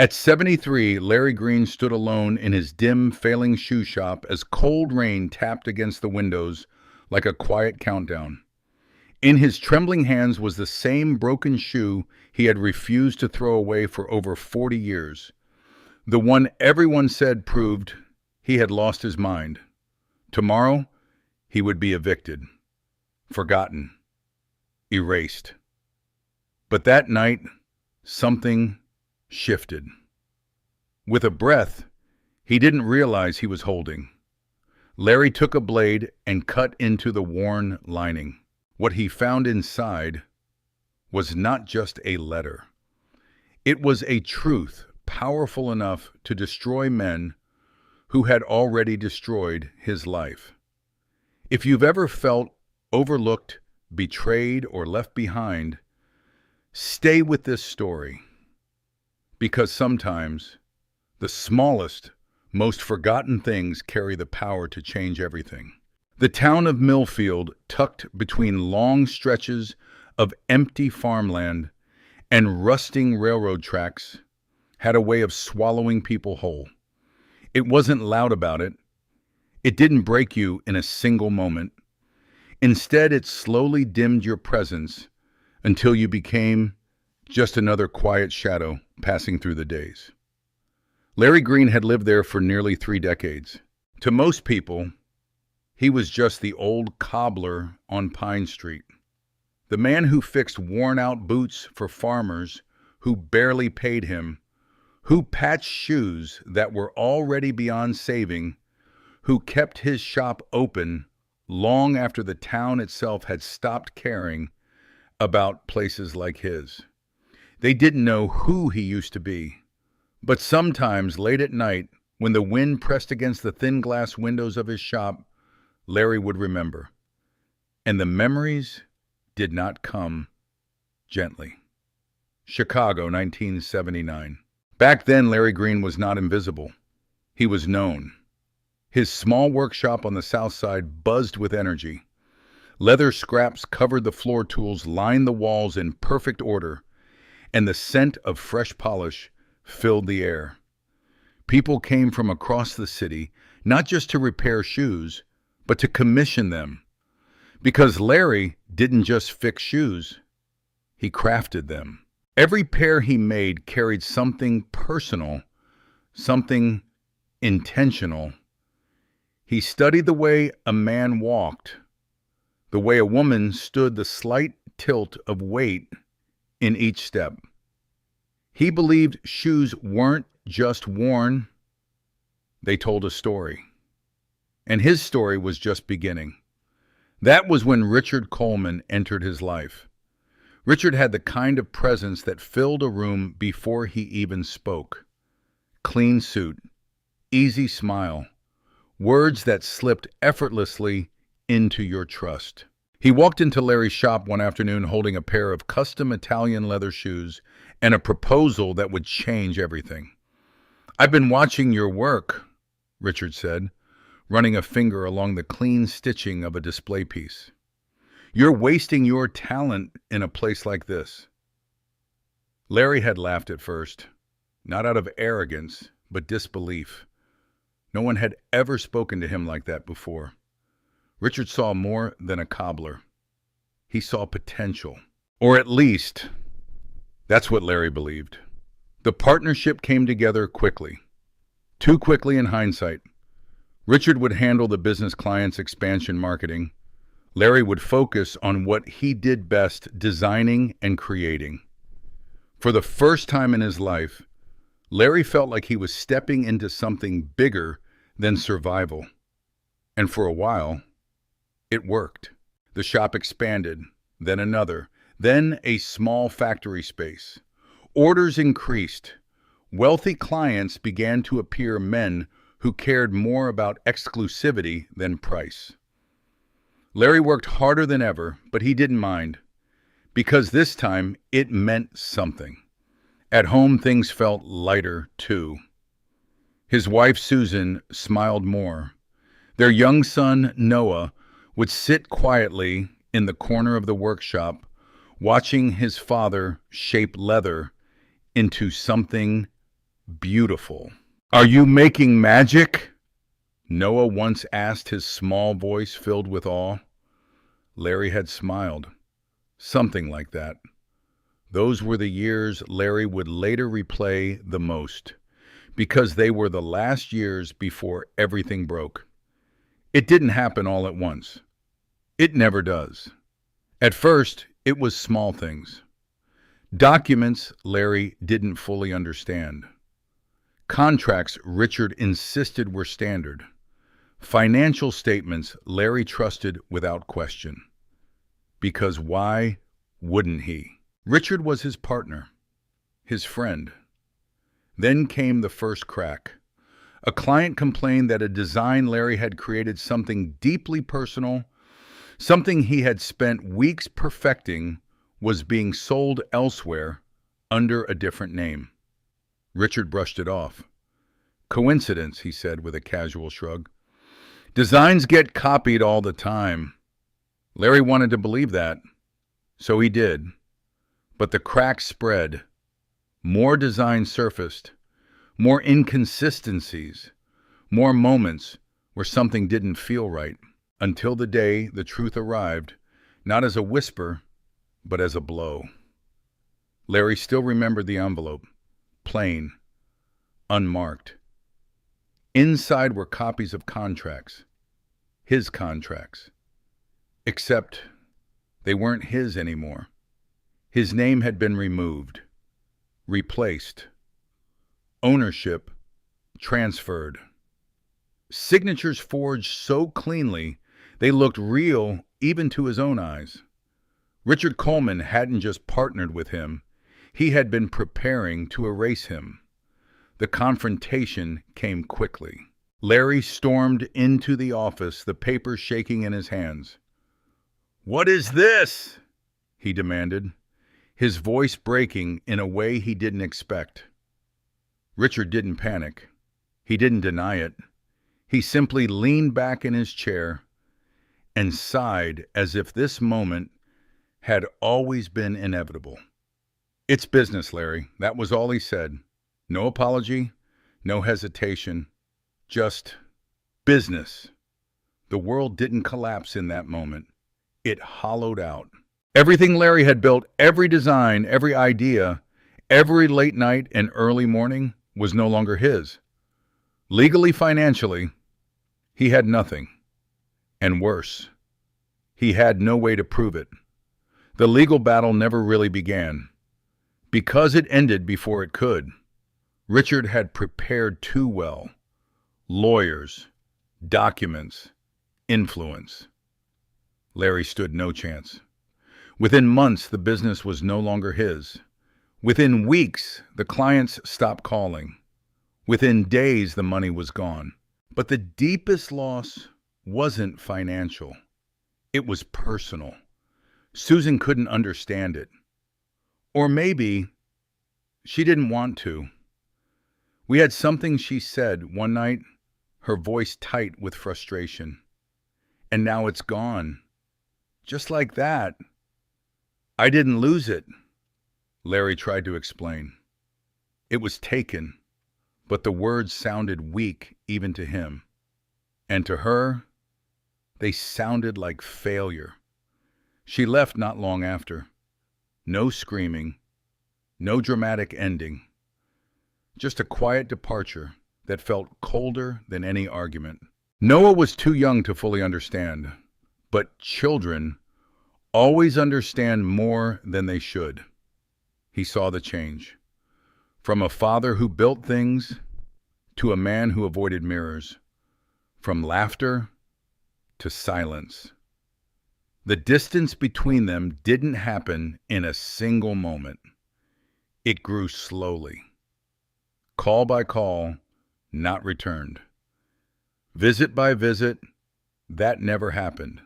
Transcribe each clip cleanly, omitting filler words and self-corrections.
At 73, Larry Green stood alone in his dim, failing shoe shop as cold rain tapped against the windows like a quiet countdown. In his trembling hands was the same broken shoe he had refused to throw away for over 40 years. The one everyone said proved he had lost his mind. Tomorrow, he would be evicted, forgotten, erased. But that night, something shifted. With a breath he didn't realize he was holding, Larry took a blade and cut into the worn lining. What he found inside was not just a letter. It was a truth powerful enough to destroy men who had already destroyed his life. If you've ever felt overlooked, betrayed, or left behind, stay with this story, because sometimes the smallest, most forgotten things carry the power to change everything. The town of Millfield, tucked between long stretches of empty farmland and rusting railroad tracks, had a way of swallowing people whole. It wasn't loud about it. It didn't break you in a single moment. Instead, it slowly dimmed your presence until you became just another quiet shadow passing through the days. Larry Green had lived there for nearly 3 decades. To most people, he was just the old cobbler on Pine Street, the man who fixed worn-out boots for farmers who barely paid him, who patched shoes that were already beyond saving, who kept his shop open long after the town itself had stopped caring about places like his. They didn't know who he used to be, but sometimes late at night, when the wind pressed against the thin glass windows of his shop, Larry would remember. And the memories did not come gently. Chicago, 1979. Back then, Larry Green was not invisible. He was known. His small workshop on the south side buzzed with energy. Leather scraps covered the floor tools, lined the walls in perfect order, and the scent of fresh polish filled the air. People came from across the city, not just to repair shoes, but to commission them. Because Larry didn't just fix shoes, he crafted them. Every pair he made carried something personal, something intentional. He studied the way a man walked, the way a woman stood, the slight tilt of weight in each step. He believed shoes weren't just worn, they told a story. And his story was just beginning. That was when Richard Coleman entered his life. Richard had the kind of presence that filled a room before he even spoke. Clean suit, easy smile, words that slipped effortlessly into your trust. He walked into Larry's shop one afternoon holding a pair of custom Italian leather shoes and a proposal that would change everything. "I've been watching your work," Richard said, running a finger along the clean stitching of a display piece. "You're wasting your talent in a place like this." Larry had laughed at first, not out of arrogance, but disbelief. No one had ever spoken to him like that before. Richard saw more than a cobbler. He saw potential. Or at least, that's what Larry believed. The partnership came together quickly. Too quickly in hindsight. Richard would handle the business client's expansion marketing. Larry would focus on what he did best, designing and creating. For the first time in his life, Larry felt like he was stepping into something bigger than survival. And for a while, it worked. The shop expanded, then another, then a small factory space. Orders increased. Wealthy clients began to appear, men who cared more about exclusivity than price. Larry worked harder than ever, but he didn't mind, because this time it meant something. At home, things felt lighter, too. His wife, Susan, smiled more. Their young son, Noah, would sit quietly in the corner of the workshop, watching his father shape leather into something beautiful. Are you making magic? Noah once asked, his small voice filled with awe. Larry had smiled. Something like that. Those were the years Larry would later replay the most, because they were the last years before everything broke. It didn't happen all at once. It never does. At first, it was small things. Documents Larry didn't fully understand. Contracts Richard insisted were standard. Financial statements Larry trusted without question. Because why wouldn't he? Richard was his partner, his friend. Then came the first crack. A client complained that a design Larry had created, something deeply personal, something he had spent weeks perfecting, was being sold elsewhere under a different name. Richard brushed it off. Coincidence, he said with a casual shrug. Designs get copied all the time. Larry wanted to believe that, so he did. But the cracks spread. More designs surfaced. More inconsistencies. More moments where something didn't feel right. Until the day the truth arrived, not as a whisper, but as a blow. Larry still remembered the envelope. Plain. Unmarked. Inside were copies of contracts. His contracts. Except they weren't his anymore. His name had been removed. Replaced. Ownership transferred. Signatures forged so cleanly they looked real even to his own eyes. Richard Coleman hadn't just partnered with him, he had been preparing to erase him. The confrontation came quickly. Larry stormed into the office, the papers shaking in his hands. "What is this?" he demanded, his voice breaking in a way he didn't expect. Richard didn't panic. He didn't deny it. He simply leaned back in his chair and sighed as if this moment had always been inevitable. "It's business, Larry." That was all he said. No apology, no hesitation, just business. The world didn't collapse in that moment. It hollowed out. Everything Larry had built, every design, every idea, every late night and early morning was no longer his. Legally, financially, he had nothing. And worse, he had no way to prove it. The legal battle never really began. Because it ended before it could. Richard had prepared too well. Lawyers, documents, influence. Larry stood no chance. Within months, the business was no longer his. Within weeks, the clients stopped calling. Within days, the money was gone. But the deepest loss wasn't financial. It was personal. Susan couldn't understand it. Or maybe she didn't want to. We had something she said one night, her voice tight with frustration. And now it's gone. Just like that. I didn't lose it, Larry tried to explain. It was taken, but the words sounded weak even to him. And to her, they sounded like failure. She left not long after. No screaming, no dramatic ending. Just a quiet departure that felt colder than any argument. Noah was too young to fully understand, but children always understand more than they should. He saw the change. From a father who built things to a man who avoided mirrors. From laughter to silence. The distance between them didn't happen in a single moment. It grew slowly. Call by call, not returned. Visit by visit, that never happened.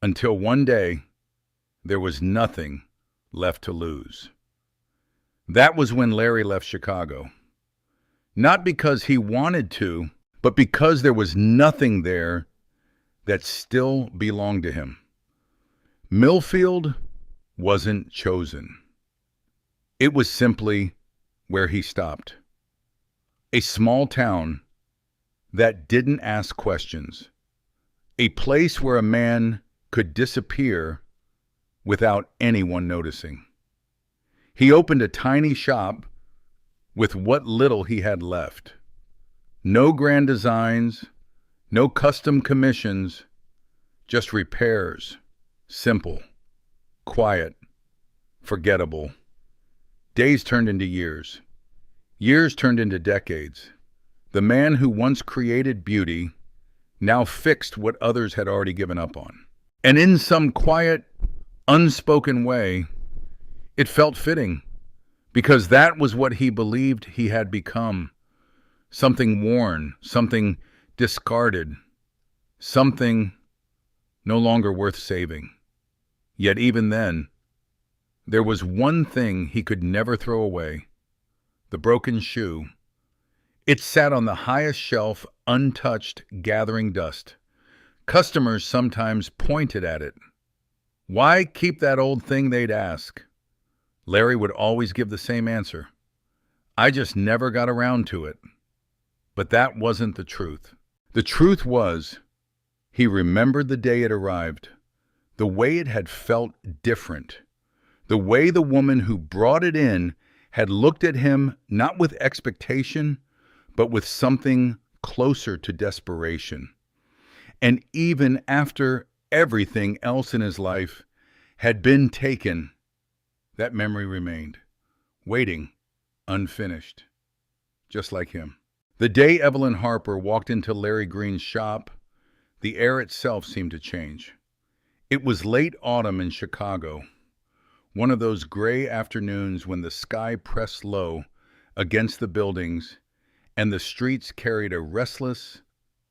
Until one day, there was nothing left to lose. That was when Larry left Chicago. Not because he wanted to, but because there was nothing there that still belonged to him. Millfield wasn't chosen. It was simply where he stopped. A small town that didn't ask questions. A place where a man could disappear without anyone noticing. He opened a tiny shop with what little he had left. No grand designs, no custom commissions, just repairs. Simple, quiet, forgettable. Days turned into years. Years turned into decades. The man who once created beauty now fixed what others had already given up on. And in some quiet, unspoken way, it felt fitting, because that was what he believed he had become. Something worn, something discarded, something no longer worth saving. Yet even then, there was one thing he could never throw away: the broken shoe. It sat on the highest shelf, untouched, gathering dust. Customers sometimes pointed at it. Why keep that old thing, they'd ask. Larry would always give the same answer: I just never got around to it. But that wasn't the truth. The truth was, he remembered the day it arrived, the way it had felt different, the way the woman who brought it in had looked at him not with expectation, but with something closer to desperation. And even after everything else in his life had been taken, that memory remained, waiting, unfinished, just like him. The day Evelyn Harper walked into Larry Green's shop, the air itself seemed to change. It was late autumn in Chicago, one of those gray afternoons when the sky pressed low against the buildings and the streets carried a restless,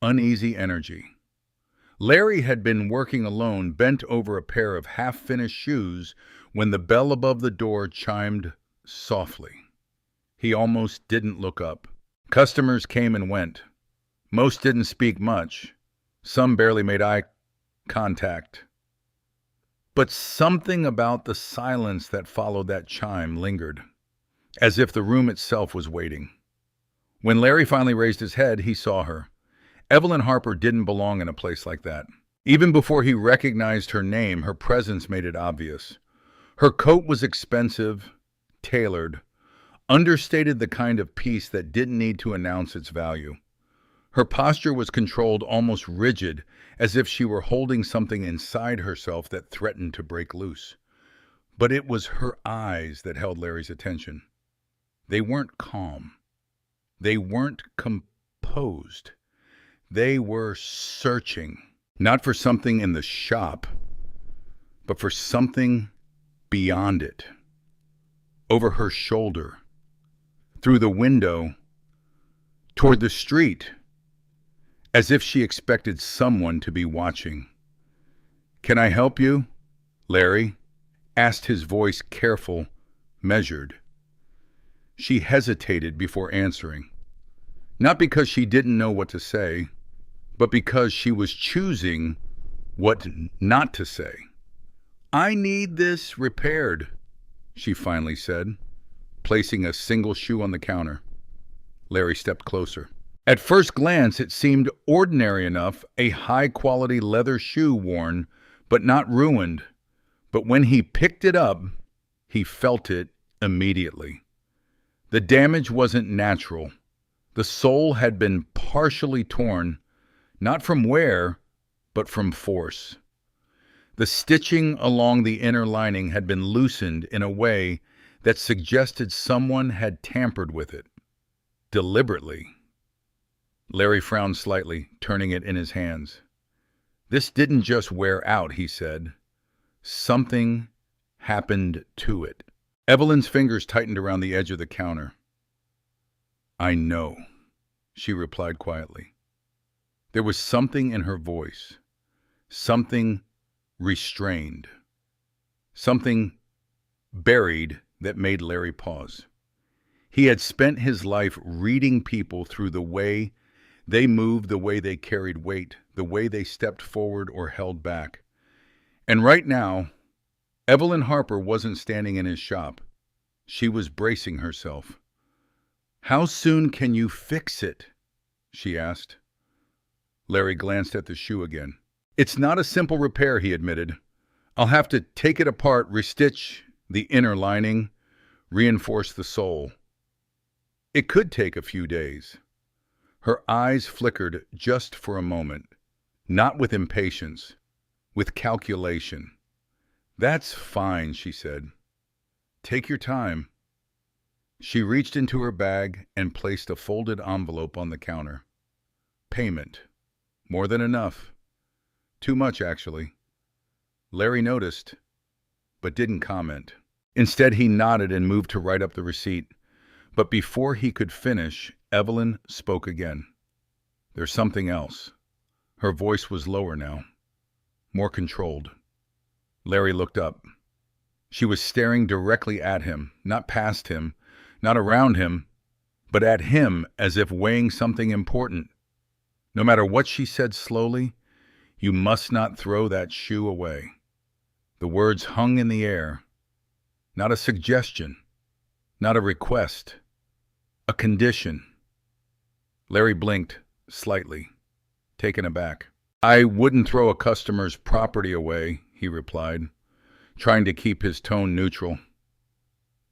uneasy energy. Larry had been working alone, bent over a pair of half-finished shoes, when the bell above the door chimed softly. He almost didn't look up. Customers came and went. Most didn't speak much. Some barely made eye contact. But something about the silence that followed that chime lingered, as if the room itself was waiting. When Larry finally raised his head, he saw her. Evelyn Harper didn't belong in a place like that. Even before he recognized her name, her presence made it obvious. Her coat was expensive, tailored, understated, the kind of piece that didn't need to announce its value. Her posture was controlled, almost rigid, as if she were holding something inside herself that threatened to break loose. But it was her eyes that held Larry's attention. They weren't calm. They weren't composed. They were searching, not for something in the shop, but for something beyond it. Over her shoulder, through the window, toward the street, as if she expected someone to be watching. "Can I help you?" Larry asked, his voice careful, measured. She hesitated before answering, not because she didn't know what to say, but because she was choosing what not to say. "I need this repaired," she finally said, placing a single shoe on the counter. Larry stepped closer. At first glance, it seemed ordinary enough, a high-quality leather shoe worn, but not ruined. But when he picked it up, he felt it immediately. The damage wasn't natural. The sole had been partially torn, not from wear, but from force. The stitching along the inner lining had been loosened in a way that suggested someone had tampered with it, deliberately. Larry frowned slightly, turning it in his hands. "This didn't just wear out," he said. "Something happened to it." Evelyn's fingers tightened around the edge of the counter. "I know," she replied quietly. There was something in her voice, something restrained, something buried that made Larry pause. He had spent his life reading people through the way they moved, the way they carried weight, the way they stepped forward or held back. And right now, Evelyn Harper wasn't standing in his shop. She was bracing herself. "How soon can you fix it?" she asked. Larry glanced at the shoe again. "It's not a simple repair," he admitted. "I'll have to take it apart, restitch the inner lining, reinforce the sole. It could take a few days." Her eyes flickered just for a moment, not with impatience, with calculation. "That's fine," she said. "Take your time." She reached into her bag and placed a folded envelope on the counter. Payment. More than enough. Too much, actually. Larry noticed, but didn't comment. Instead, he nodded and moved to write up the receipt. But before he could finish, Evelyn spoke again. "There's something else." Her voice was lower now, more controlled. Larry looked up. She was staring directly at him, not past him, not around him, but at him as if weighing something important. No matter what she said slowly, "You must not throw that shoe away." The words hung in the air. Not a suggestion, not a request, a condition. Larry blinked slightly, taken aback. "I wouldn't throw a customer's property away," he replied, trying to keep his tone neutral.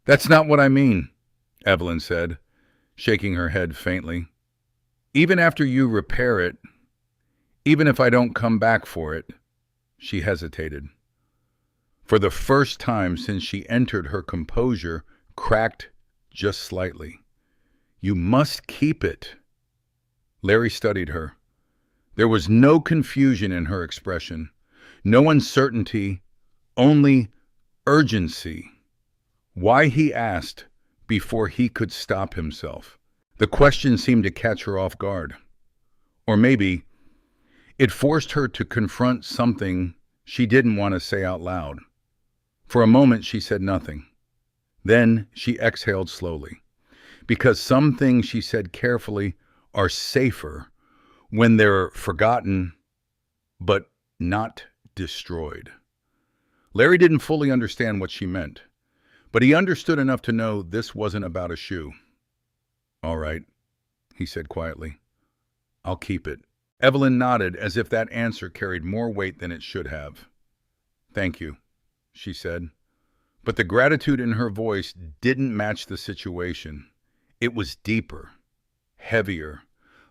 "That's not what I mean," Evelyn said, shaking her head faintly. "Even after you repair it, even if I don't come back for it," she hesitated. For the first time since she entered, her composure cracked just slightly. "You must keep it." Larry studied her. There was no confusion in her expression, no uncertainty, only urgency. Why, he asked, before he could stop himself. The question seemed to catch her off guard. Or maybe it forced her to confront something she didn't want to say out loud. For a moment, she said nothing. Then she exhaled slowly, because some things she said carefully are safer when they're forgotten, but not destroyed. Larry didn't fully understand what she meant, but he understood enough to know this wasn't about a shoe. "All right," he said quietly. "I'll keep it." Evelyn nodded as if that answer carried more weight than it should have. "Thank you," she said. But the gratitude in her voice didn't match the situation. It was deeper, heavier,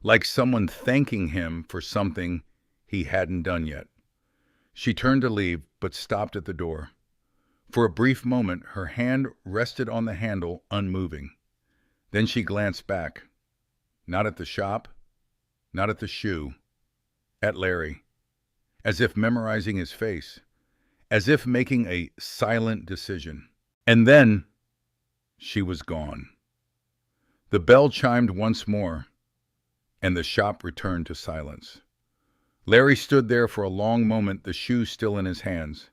like someone thanking him for something he hadn't done yet. She turned to leave, but stopped at the door. For a brief moment, her hand rested on the handle, unmoving. Then she glanced back. Not at the shop, not at the shoe, at Larry, as if memorizing his face, as if making a silent decision. And then she was gone. The bell chimed once more, and the shop returned to silence. Larry stood there for a long moment, the shoe still in his hands.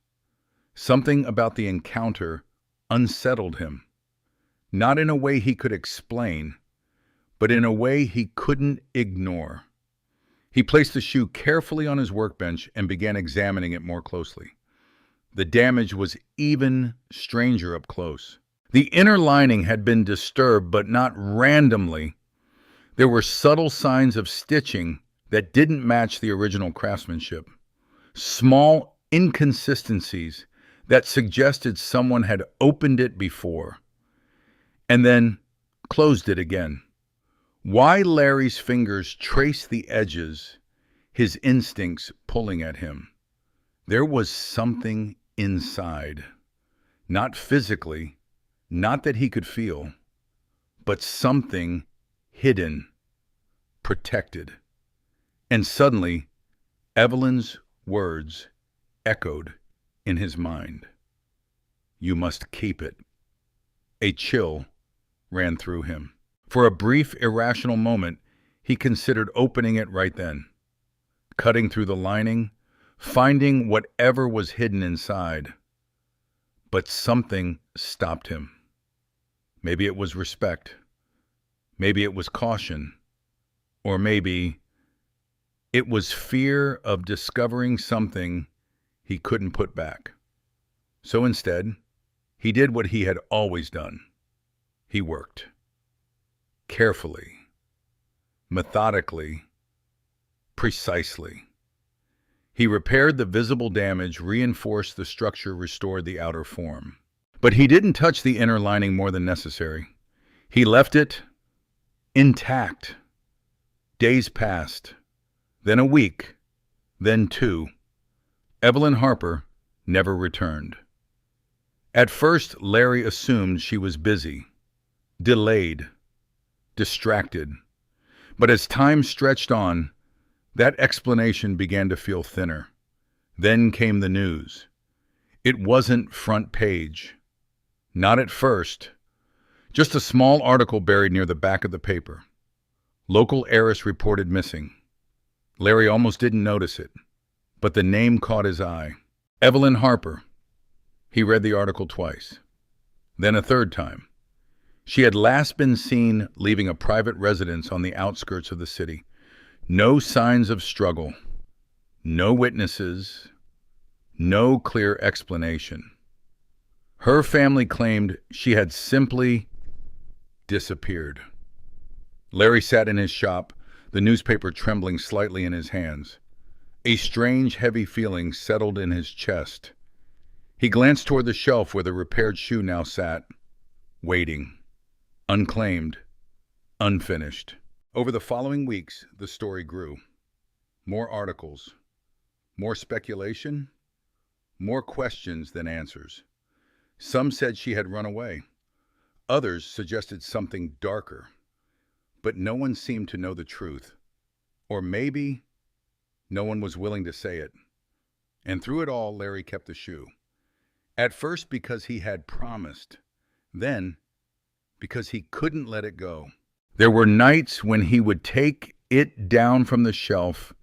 Something about the encounter unsettled him, not in a way he could explain, but in a way he couldn't ignore. He placed the shoe carefully on his workbench and began examining it more closely. The damage was even stranger up close. The inner lining had been disturbed, but not randomly. There were subtle signs of stitching that didn't match the original craftsmanship. Small inconsistencies that suggested someone had opened it before and then closed it again. Why Larry's fingers traced the edges, his instincts pulling at him. There was something inside, not physically, not that he could feel, but something hidden, protected. And suddenly, Evelyn's words echoed in his mind. "You must keep it." A chill ran through him. For a brief, irrational moment, he considered opening it right then, cutting through the lining, finding whatever was hidden inside. But something stopped him. Maybe it was respect. Maybe it was caution. Or maybe it was fear of discovering something he couldn't put back. So instead, he did what he had always done. He worked. carefully, methodically, precisely. He repaired the visible damage, reinforced the structure, restored the outer form. But he didn't touch the inner lining more than necessary. He left it intact. Days passed, then a week, then two. Evelyn Harper never returned. At first, Larry assumed she was busy, delayed, distracted. But as time stretched on, that explanation began to feel thinner. Then came the news. It wasn't front page. Not at first. Just a small article buried near the back of the paper. Local heiress reported missing. Larry almost didn't notice it, but the name caught his eye. Evelyn Harper. He read the article twice. Then a third time. She had last been seen leaving a private residence on the outskirts of the city. No signs of struggle. No witnesses. No clear explanation. Her family claimed she had simply disappeared. Larry sat in his shop, the newspaper trembling slightly in his hands. A strange, heavy feeling settled in his chest. He glanced toward the shelf where the repaired shoe now sat, waiting, unclaimed, unfinished. Over the following weeks, the story grew. More articles, more speculation, more questions than answers. Some said she had run away. Others suggested something darker. But no one seemed to know the truth. Or maybe no one was willing to say it. And through it all, Larry kept the shoe. At first because he had promised. Then because he couldn't let it go. There were nights when he would take it down from the shelf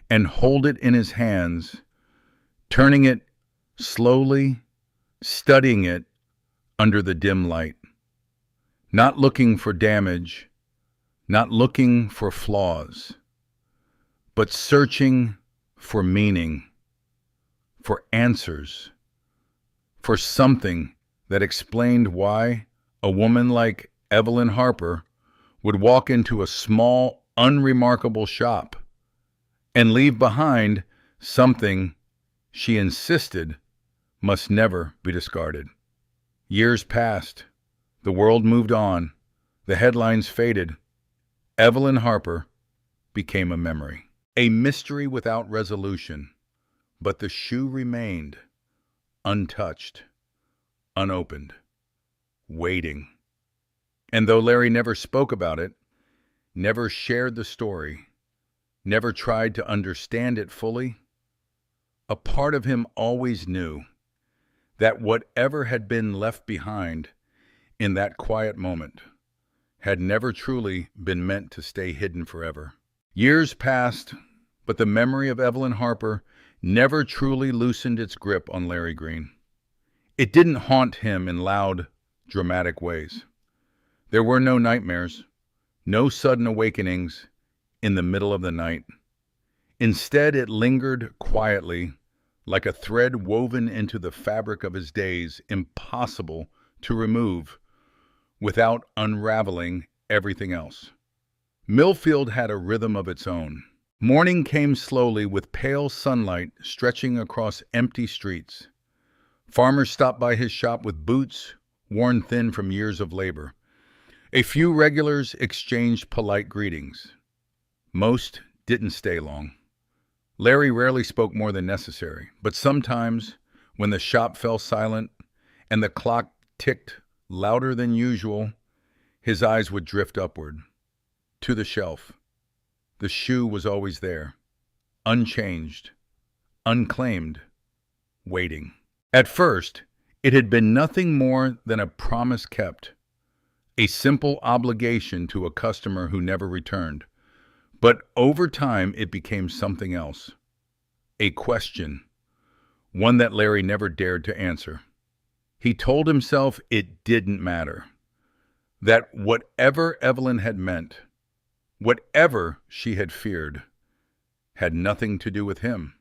and hold it in his hands, turning it slowly, studying it under the dim light. Not looking for damage, not looking for flaws, but searching for meaning, for answers, for something that explained why a woman like Evelyn Harper would walk into a small, unremarkable shop and leave behind something she insisted must never be discarded. Years passed. The world moved on. The headlines faded. Evelyn Harper became a memory. A mystery without resolution. But the shoe remained, untouched, unopened, waiting. And though Larry never spoke about it, never shared the story, never tried to understand it fully, a part of him always knew that whatever had been left behind in that quiet moment had never truly been meant to stay hidden forever. Years passed, but the memory of Evelyn Harper never truly loosened its grip on Larry Green. It didn't haunt him in loud, dramatic ways. There were no nightmares, no sudden awakenings in the middle of the night. Instead, it lingered quietly, like a thread woven into the fabric of his days, impossible to remove without unraveling everything else. Millfield had a rhythm of its own. Morning came slowly with pale sunlight stretching across empty streets. Farmers stopped by his shop with boots worn thin from years of labor. A few regulars exchanged polite greetings. Most didn't stay long. Larry rarely spoke more than necessary, but sometimes, when the shop fell silent and the clock ticked louder than usual, his eyes would drift upward, to the shelf. The shoe was always there, unchanged, unclaimed, waiting. At first, it had been nothing more than a promise kept, a simple obligation to a customer who never returned. But over time, it became something else. A question, one that Larry never dared to answer. He told himself it didn't matter, that whatever Evelyn had meant, whatever she had feared, had nothing to do with him.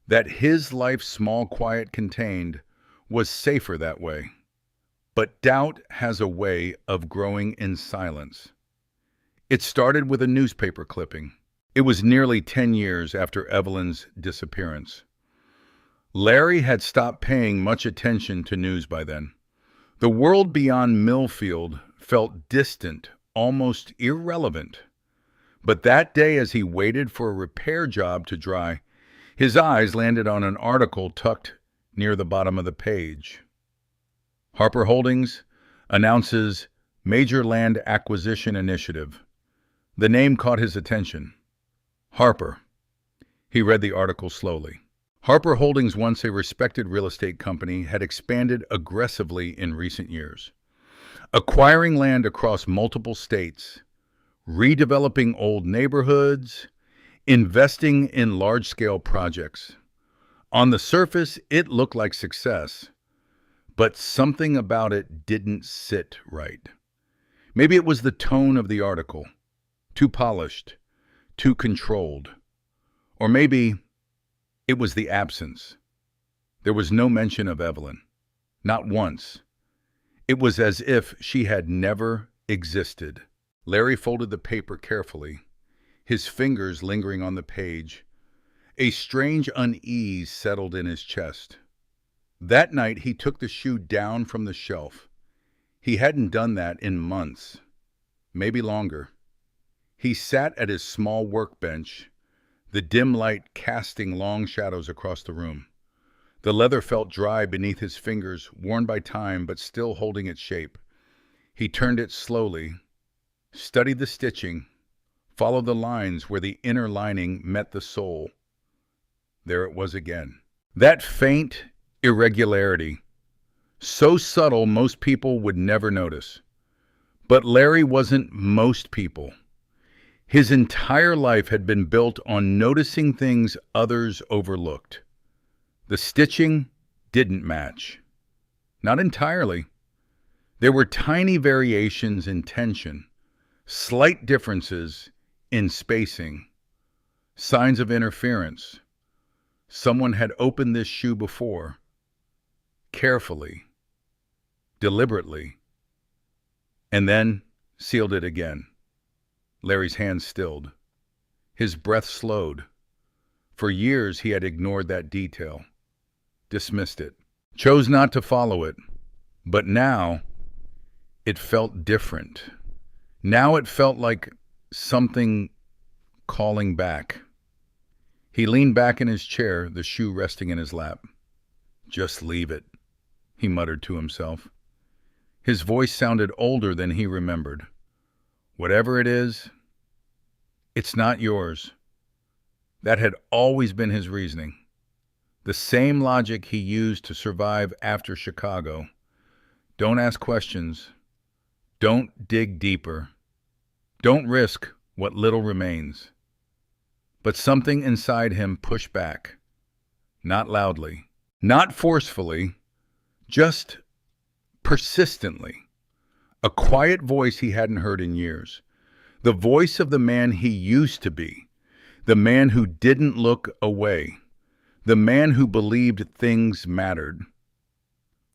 That his life's small quiet contained was safer that way. But doubt has a way of growing in silence. It started with a newspaper clipping. It was nearly 10 years after Evelyn's disappearance. Larry had stopped paying much attention to news by then. The world beyond Millfield felt distant, almost irrelevant. But that day, as he waited for a repair job to dry, his eyes landed on an article tucked near the bottom of the page. Harper Holdings announces major land acquisition initiative. The name caught his attention. Harper. He read the article slowly. Harper Holdings, once a respected real estate company, had expanded aggressively in recent years, acquiring land across multiple states, redeveloping old neighborhoods, investing in large-scale projects. On the surface, it looked like success, but something about it didn't sit right. Maybe it was the tone of the article, too polished, too controlled. Or maybe it was the absence. There was no mention of Evelyn. Not once. It was as if she had never existed. Larry folded the paper carefully, his fingers lingering on the page. A strange unease settled in his chest. That night he took the shoe down from the shelf. He hadn't done that in months, maybe longer. He sat at his small workbench, the dim light casting long shadows across the room. The leather felt dry beneath his fingers, worn by time but still holding its shape. He turned it slowly, studied the stitching, followed the lines where the inner lining met the sole. There it was again. That faint irregularity, so subtle most people would never notice. But Larry wasn't most people. His entire life had been built on noticing things others overlooked. The stitching didn't match. Not entirely. There were tiny variations in tension, slight differences in spacing, signs of interference. Someone had opened this shoe before, carefully, deliberately, and then sealed it again. Larry's hand stilled. His breath slowed. For years he had ignored that detail, dismissed it, chose not to follow it. But now it felt different. Now it felt like something calling back. He leaned back in his chair, the shoe resting in his lap. "Just leave it," he muttered to himself. His voice sounded older than he remembered. "Whatever it is, it's not yours." That had always been his reasoning. The same logic he used to survive after Chicago. Don't ask questions. Don't dig deeper. Don't risk what little remains. But something inside him pushed back. Not loudly, not forcefully, just persistently. A quiet voice he hadn't heard in years. The voice of the man he used to be. The man who didn't look away. The man who believed things mattered.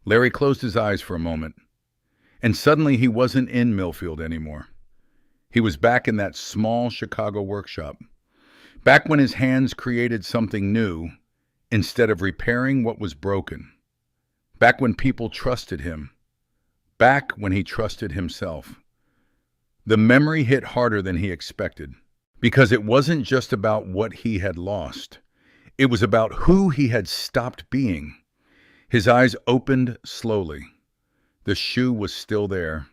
Larry closed his eyes for a moment, and suddenly he wasn't in Millfield anymore. He was back in that small Chicago workshop, back when his hands created something new instead of repairing what was broken, back when people trusted him, back when he trusted himself. The memory hit harder than he expected, because it wasn't just about what he had lost. It was about who he had stopped being. His eyes opened slowly. The shoe was still there,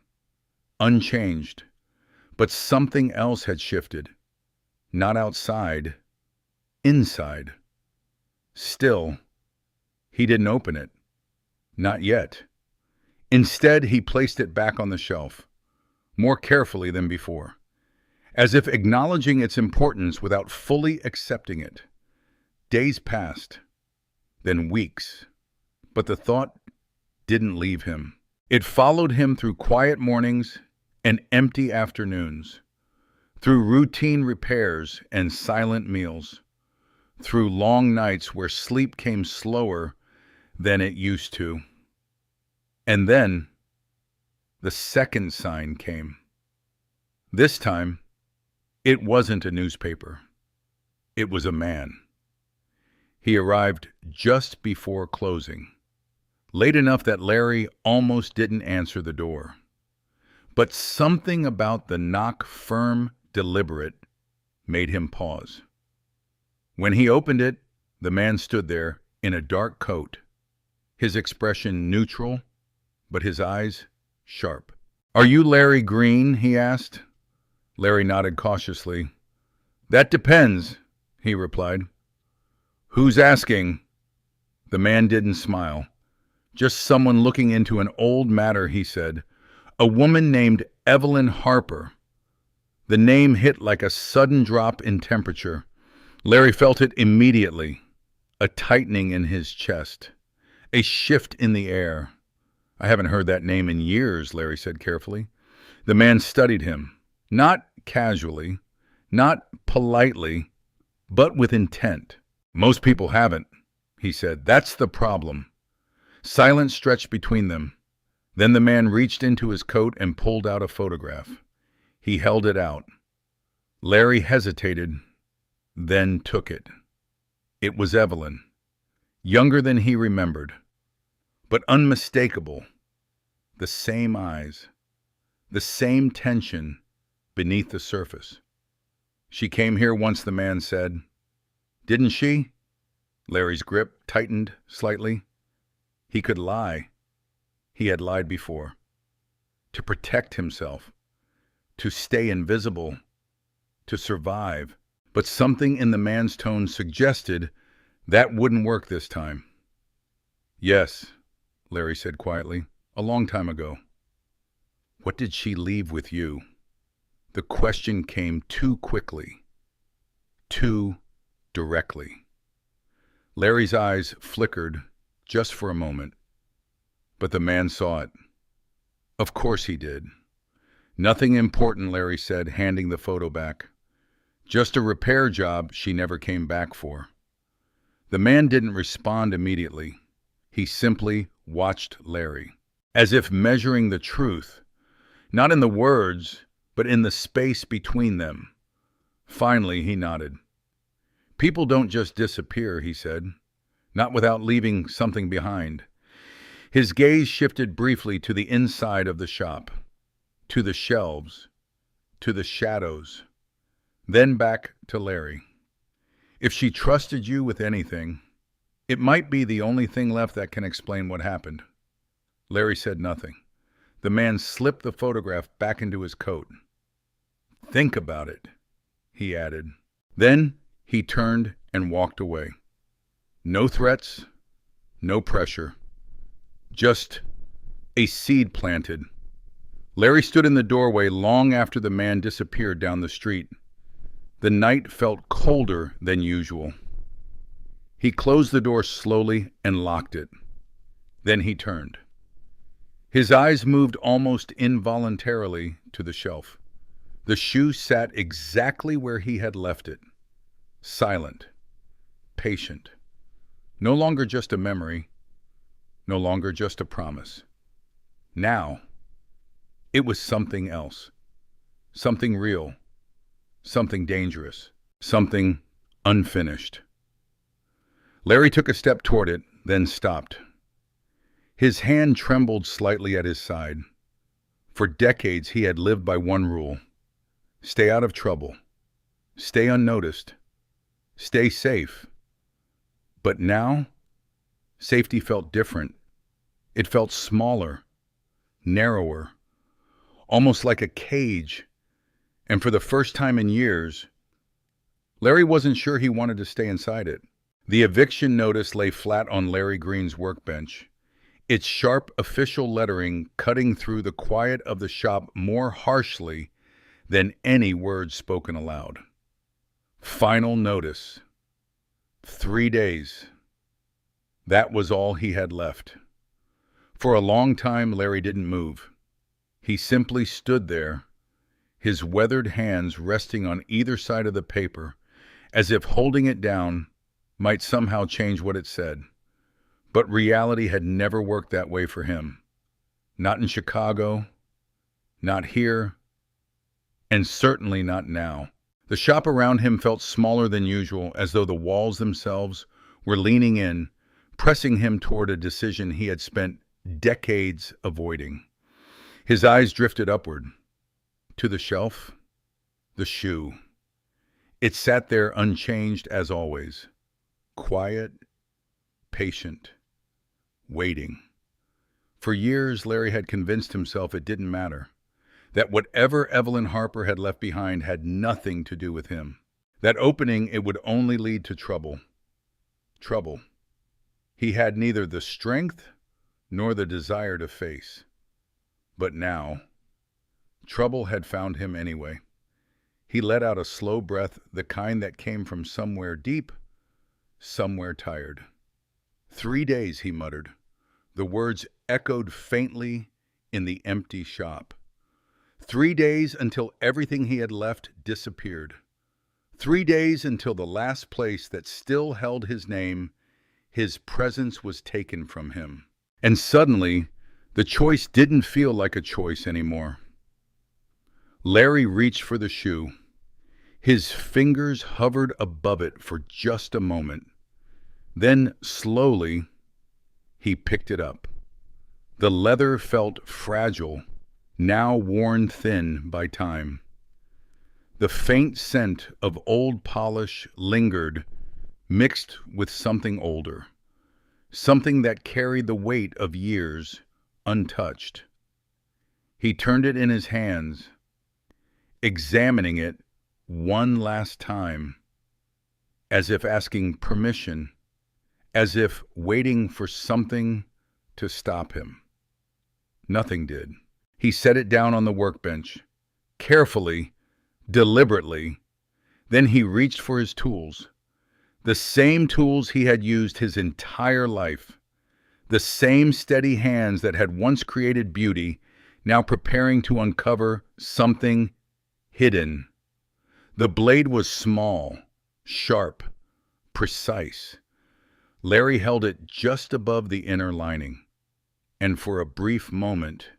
unchanged, but something else had shifted. Not outside, inside. Still, he didn't open it. Not yet. Instead, he placed it back on the shelf, more carefully than before, as if acknowledging its importance without fully accepting it. Days passed, then weeks, but the thought didn't leave him. It followed him through quiet mornings and empty afternoons, through routine repairs and silent meals, through long nights where sleep came slower than it used to. And then the second sign came. This time, It wasn't a newspaper. It was a man. He arrived just before closing, late enough that Larry almost didn't answer the door. But something about the knock, firm, deliberate, made him pause. When he opened it, the man stood there in a dark coat, his expression neutral, but his eyes sharp. "Are you Larry Green?" he asked. Larry nodded cautiously. "That depends," he replied. "Who's asking?" The man didn't smile. "Just someone looking into an old matter," he said. "A woman named Evelyn Harper." The name hit like a sudden drop in temperature. Larry felt it immediately, a tightening in his chest, a shift in the air. "I haven't heard that name in years," Larry said carefully. The man studied him, not casually, not politely, but with intent. "Most people haven't," he said. "That's the problem." Silence stretched between them. Then the man reached into his coat and pulled out a photograph. He held it out. Larry hesitated, then took it. It was Evelyn, younger than he remembered, but unmistakable. The same eyes, the same tension beneath the surface. "She came here once," the man said. "Didn't she?" Larry's grip tightened slightly. He could lie. He had lied before. To protect himself, to stay invisible, to survive. But something in the man's tone suggested that wouldn't work this time. "Yes," Larry said quietly, "a long time ago." "What did she leave with you?" The question came too quickly, too directly. Larry's eyes flickered just for a moment, but the man saw it. "Of course he did." "Nothing important," Larry said, handing the photo back. "Just a repair job she never came back for." The man didn't respond immediately. He simply watched Larry, as if measuring the truth, not in the words, but in the space between them. Finally, he nodded. "People don't just disappear," he said, "not without leaving something behind." His gaze shifted briefly to the inside of the shop, to the shelves, to the shadows, then back to Larry. "If she trusted you with anything, it might be the only thing left that can explain what happened." Larry said nothing. The man slipped the photograph back into his coat. "Think about it," he added. Then he turned and walked away. No threats, no pressure, just a seed planted. Larry stood in the doorway long after the man disappeared down the street. The night felt colder than usual. He closed the door slowly and locked it. Then he turned. His eyes moved almost involuntarily to the shelf. The shoe sat exactly where he had left it. Silent, patient. No longer just a memory, no longer just a promise. Now, it was something else. Something real. Something dangerous. Something unfinished. Larry took a step toward it, then stopped. His hand trembled slightly at his side. For decades he had lived by one rule: stay out of trouble, stay unnoticed, stay safe. But now, safety felt different. It felt smaller, narrower, almost like a cage. And for the first time in years, Larry wasn't sure he wanted to stay inside it. The eviction notice lay flat on Larry Green's workbench, its sharp official lettering cutting through the quiet of the shop more harshly than any words spoken aloud. Final notice. 3 days. That was all he had left. For a long time, Larry didn't move. He simply stood there, his weathered hands resting on either side of the paper, as if holding it down might somehow change what it said. But reality had never worked that way for him. Not in Chicago, not here, and certainly not now. The shop around him felt smaller than usual, as though the walls themselves were leaning in, pressing him toward a decision he had spent decades avoiding. His eyes drifted upward, to the shelf, the shoe. It sat there unchanged as always, quiet, patient, waiting. For years, Larry had convinced himself it didn't matter, that whatever Evelyn Harper had left behind had nothing to do with him. That opening, it would only lead to trouble. Trouble he had neither the strength nor the desire to face. But now, trouble had found him anyway. He let out a slow breath, the kind that came from somewhere deep, somewhere tired. 3 days, he muttered. The words echoed faintly in the empty shop. 3 days until everything he had left disappeared. 3 days until the last place that still held his name, his presence was taken from him. And suddenly, the choice didn't feel like a choice anymore. Larry reached for the shoe. His fingers hovered above it for just a moment. Then, slowly, he picked it up. The leather felt fragile, now worn thin by time. The faint scent of old polish lingered, mixed with something older, something that carried the weight of years, untouched. He turned it in his hands, examining it one last time, as if asking permission, as if waiting for something to stop him. Nothing did. He set it down on the workbench, carefully, deliberately. Then he reached for his tools, the same tools he had used his entire life, the same steady hands that had once created beauty, now preparing to uncover something hidden. The blade was small, sharp, precise. Larry held it just above the inner lining, and for a brief moment,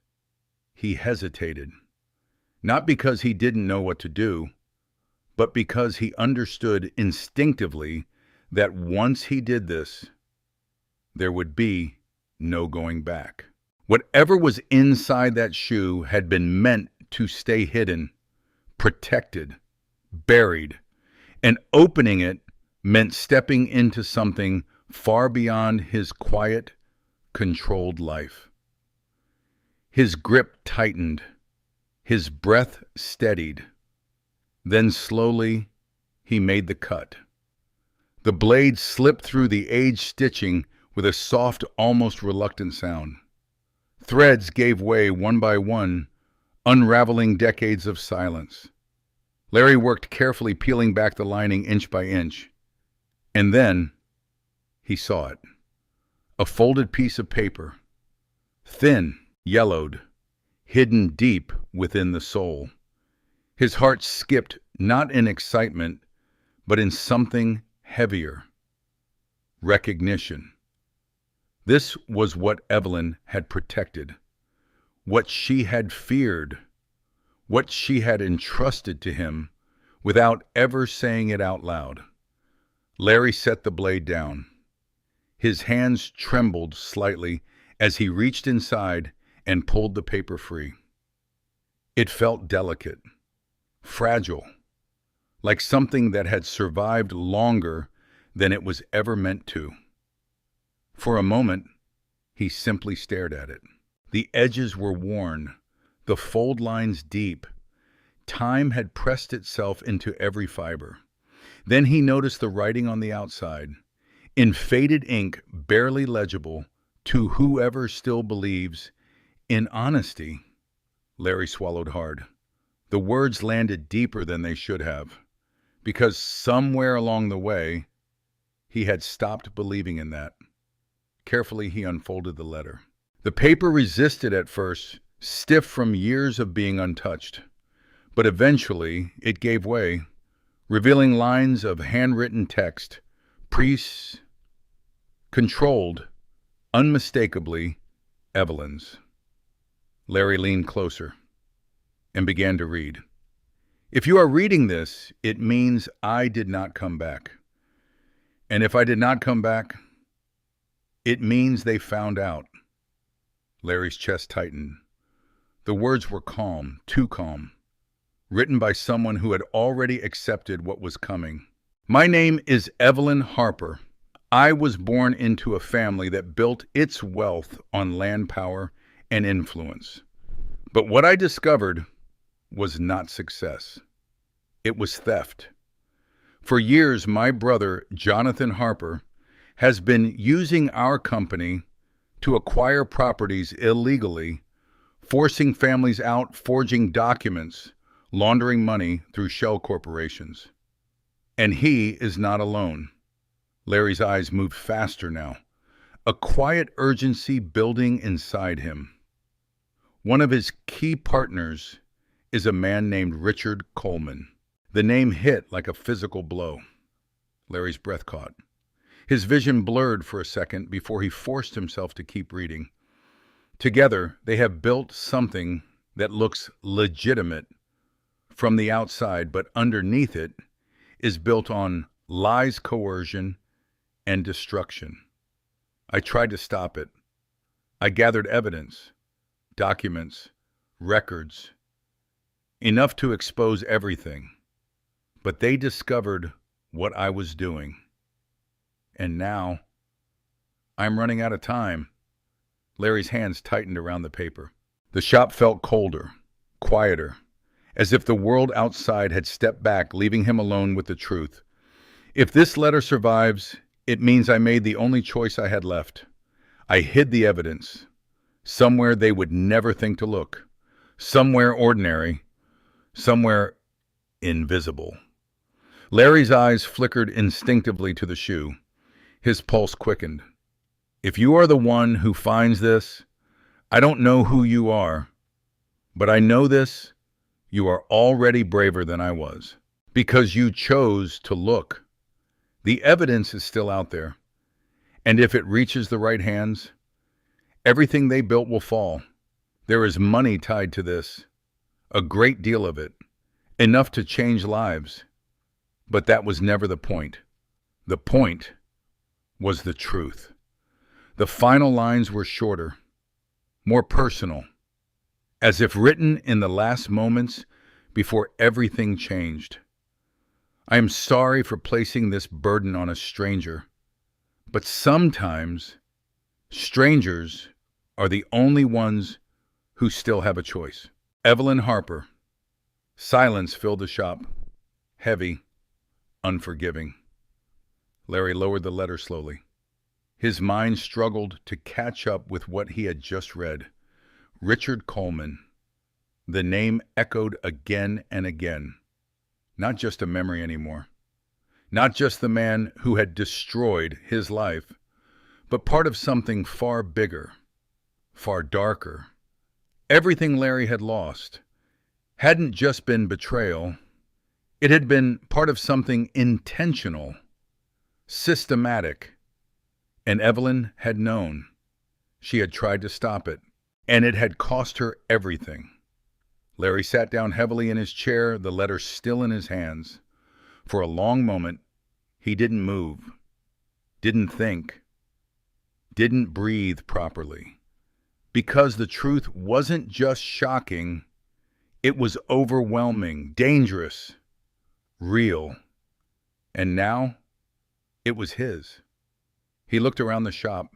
he hesitated. Not because he didn't know what to do, but because he understood instinctively that once he did this, there would be no going back. Whatever was inside that shoe had been meant to stay hidden, protected, buried, and opening it meant stepping into something far beyond his quiet, controlled life. His grip tightened, his breath steadied. Then slowly, he made the cut. The blade slipped through the aged stitching with a soft, almost reluctant sound. Threads gave way one by one, unraveling decades of silence. Larry worked carefully, peeling back the lining inch by inch. And then, he saw it. A folded piece of paper, thin, yellowed, hidden deep within the sole. His heart skipped, not in excitement, but in something heavier. Recognition. This was what Evelyn had protected, what she had feared, what she had entrusted to him without ever saying it out loud. Larry set the blade down. His hands trembled slightly as he reached inside and pulled the paper free. It felt delicate, fragile, like something that had survived longer than it was ever meant to. For a moment, he simply stared at it. The edges were worn, the fold lines deep. Time had pressed itself into every fiber. Then he noticed the writing on the outside, in faded ink, barely legible, to whoever still believes in honesty. Larry swallowed hard. The words landed deeper than they should have, because somewhere along the way, he had stopped believing in that. Carefully, he unfolded the letter. The paper resisted at first, stiff from years of being untouched. But eventually, it gave way, revealing lines of handwritten text, controlled, unmistakably, Evelyn's. Larry leaned closer and began to read. If you are reading this, it means I did not come back. And if I did not come back, it means they found out. Larry's chest tightened. The words were calm, too calm, written by someone who had already accepted what was coming. My name is Evelyn Harper. I was born into a family that built its wealth on land power and influence. But what I discovered was not success. It was theft. For years, my brother, Jonathan Harper, has been using our company to acquire properties illegally, forcing families out, forging documents, laundering money through shell corporations. And he is not alone. Larry's eyes moved faster now, a quiet urgency building inside him. One of his key partners is a man named Richard Coleman. The name hit like a physical blow. Larry's breath caught. His vision blurred for a second before he forced himself to keep reading. Together, they have built something that looks legitimate from the outside, but underneath it is built on lies, coercion, and destruction. I tried to stop it. I gathered evidence, documents, records, enough to expose everything. But they discovered what I was doing. And now, I'm running out of time. Larry's hands tightened around the paper. The shop felt colder, quieter, as if the world outside had stepped back, leaving him alone with the truth. If this letter survives, it means I made the only choice I had left. I hid the evidence, somewhere they would never think to look, somewhere ordinary, somewhere invisible. Larry's eyes flickered instinctively to the shoe. His pulse quickened. If you are the one who finds this, I don't know who you are, but I know this, you are already braver than I was, because you chose to look. The evidence is still out there, and if it reaches the right hands, everything they built will fall. There is money tied to this, a great deal of it, enough to change lives. But that was never the point. The point was the truth. The final lines were shorter, more personal, as if written in the last moments before everything changed. I am sorry for placing this burden on a stranger, but sometimes strangers are the only ones who still have a choice. Evelyn Harper. Silence filled the shop, heavy, unforgiving. Larry lowered the letter slowly. His mind struggled to catch up with what he had just read. Richard Coleman. The name echoed again and again. Not just a memory anymore. Not just the man who had destroyed his life, but part of something far bigger, far darker. Everything Larry had lost hadn't just been betrayal. It had been part of something intentional, systematic, and Evelyn had known. She had tried to stop it, and it had cost her everything. Larry sat down heavily in his chair, the letter still in his hands. For a long moment, he didn't move, didn't think, didn't breathe properly, because the truth wasn't just shocking, it was overwhelming, dangerous, real. And now, it was his. He looked around the shop,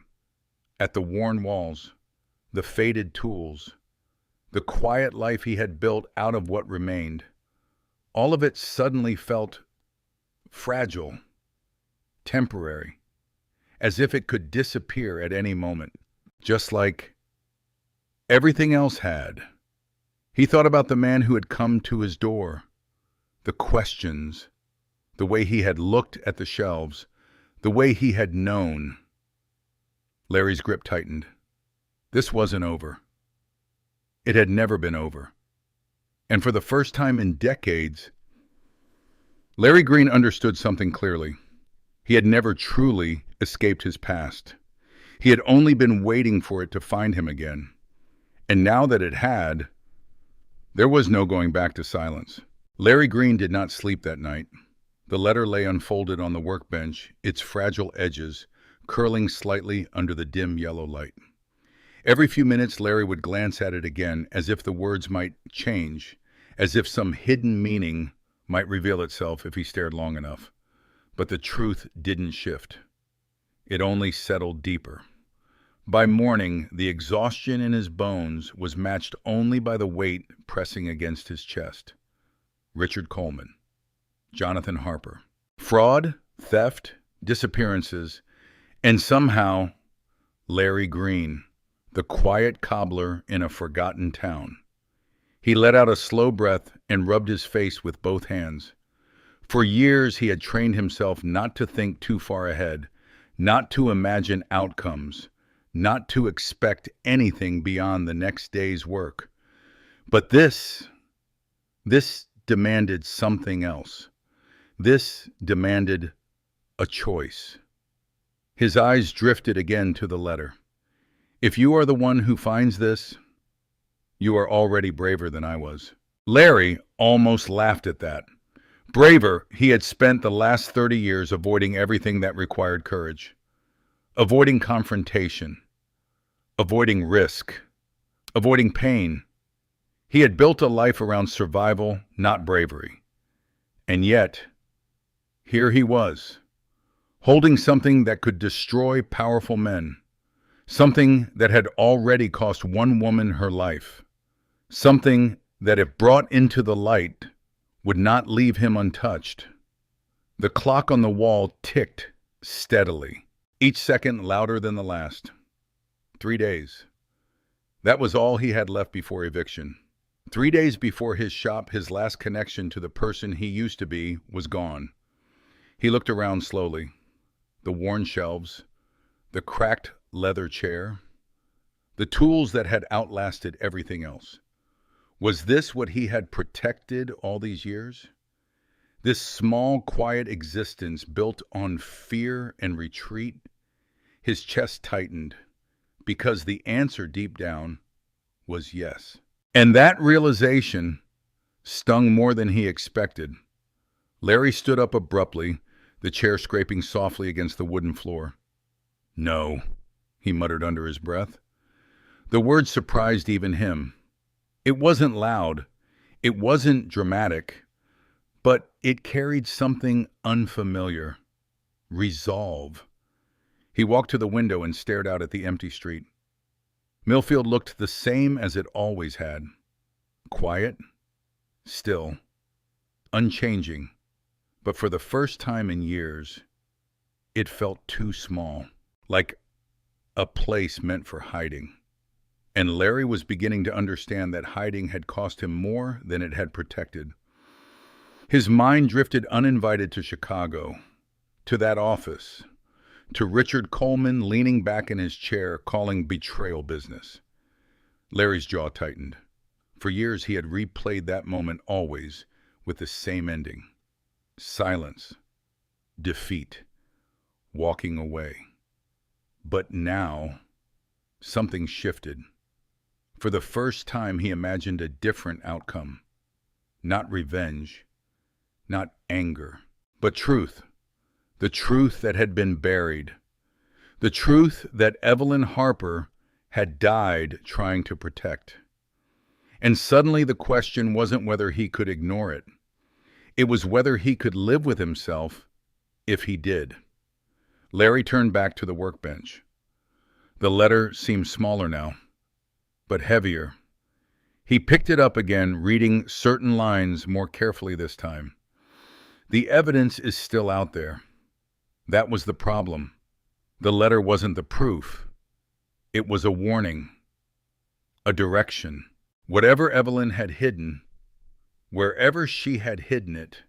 at the worn walls, the faded tools, the quiet life he had built out of what remained. All of it suddenly felt fragile, temporary, as if it could disappear at any moment, just like everything else had. He thought about the man who had come to his door, the questions, the way he had looked at the shelves, the way he had known. Larry's grip tightened. This wasn't over. It had never been over. And for the first time in decades, Larry Green understood something clearly. He had never truly escaped his past. He had only been waiting for it to find him again. And now that it had, there was no going back to silence. Larry Green did not sleep that night. The letter lay unfolded on the workbench, its fragile edges curling slightly under the dim yellow light. Every few minutes, Larry would glance at it again, as if the words might change, as if some hidden meaning might reveal itself if he stared long enough. But the truth didn't shift. It only settled deeper. By morning, the exhaustion in his bones was matched only by the weight pressing against his chest. Richard Coleman, Jonathan Harper. Fraud, theft, disappearances, and somehow Larry Green, the quiet cobbler in a forgotten town. He let out a slow breath and rubbed his face with both hands. For years he had trained himself not to think too far ahead, not to imagine outcomes, not to expect anything beyond the next day's work. But this demanded something else. This demanded a choice. His eyes drifted again to the letter. If you are the one who finds this, you are already braver than I was. Larry almost laughed at that. Braver, he had spent the last 30 years avoiding everything that required courage. Avoiding confrontation. Avoiding risk. Avoiding pain. He had built a life around survival, not bravery. And yet, here he was, holding something that could destroy powerful men. Something that had already cost one woman her life. Something that, if brought into the light, would not leave him untouched. The clock on the wall ticked steadily, each second louder than the last. 3 days. That was all he had left before eviction. 3 days before his shop, his last connection to the person he used to be, was gone. He looked around slowly. The worn shelves, the cracked leather chair, the tools that had outlasted everything else. Was this what he had protected all these years? This small, quiet existence built on fear and retreat? His chest tightened, because the answer deep down was yes. And that realization stung more than he expected. Larry stood up abruptly, the chair scraping softly against the wooden floor. No, he muttered under his breath. The word surprised even him. It wasn't loud, it wasn't dramatic, but it carried something unfamiliar. Resolve. He walked to the window and stared out at the empty street. Millfield looked the same as it always had. Quiet, still, unchanging, but for the first time in years, it felt too small, like a place meant for hiding. And Larry was beginning to understand that hiding had cost him more than it had protected. His mind drifted uninvited to Chicago, to that office, to Richard Coleman leaning back in his chair, calling betrayal business. Larry's jaw tightened. For years he had replayed that moment, always with the same ending. Silence, defeat, walking away. But now, something shifted. For the first time, he imagined a different outcome. Not revenge, not anger, but truth. The truth that had been buried. The truth that Evelyn Harper had died trying to protect. And suddenly the question wasn't whether he could ignore it. It was whether he could live with himself if he did. Larry turned back to the workbench. The letter seemed smaller now, but heavier. He picked it up again, reading certain lines more carefully this time. The evidence is still out there. That was the problem. The letter wasn't the proof. It was a warning, a direction. Whatever Evelyn had hidden, wherever she had hidden it,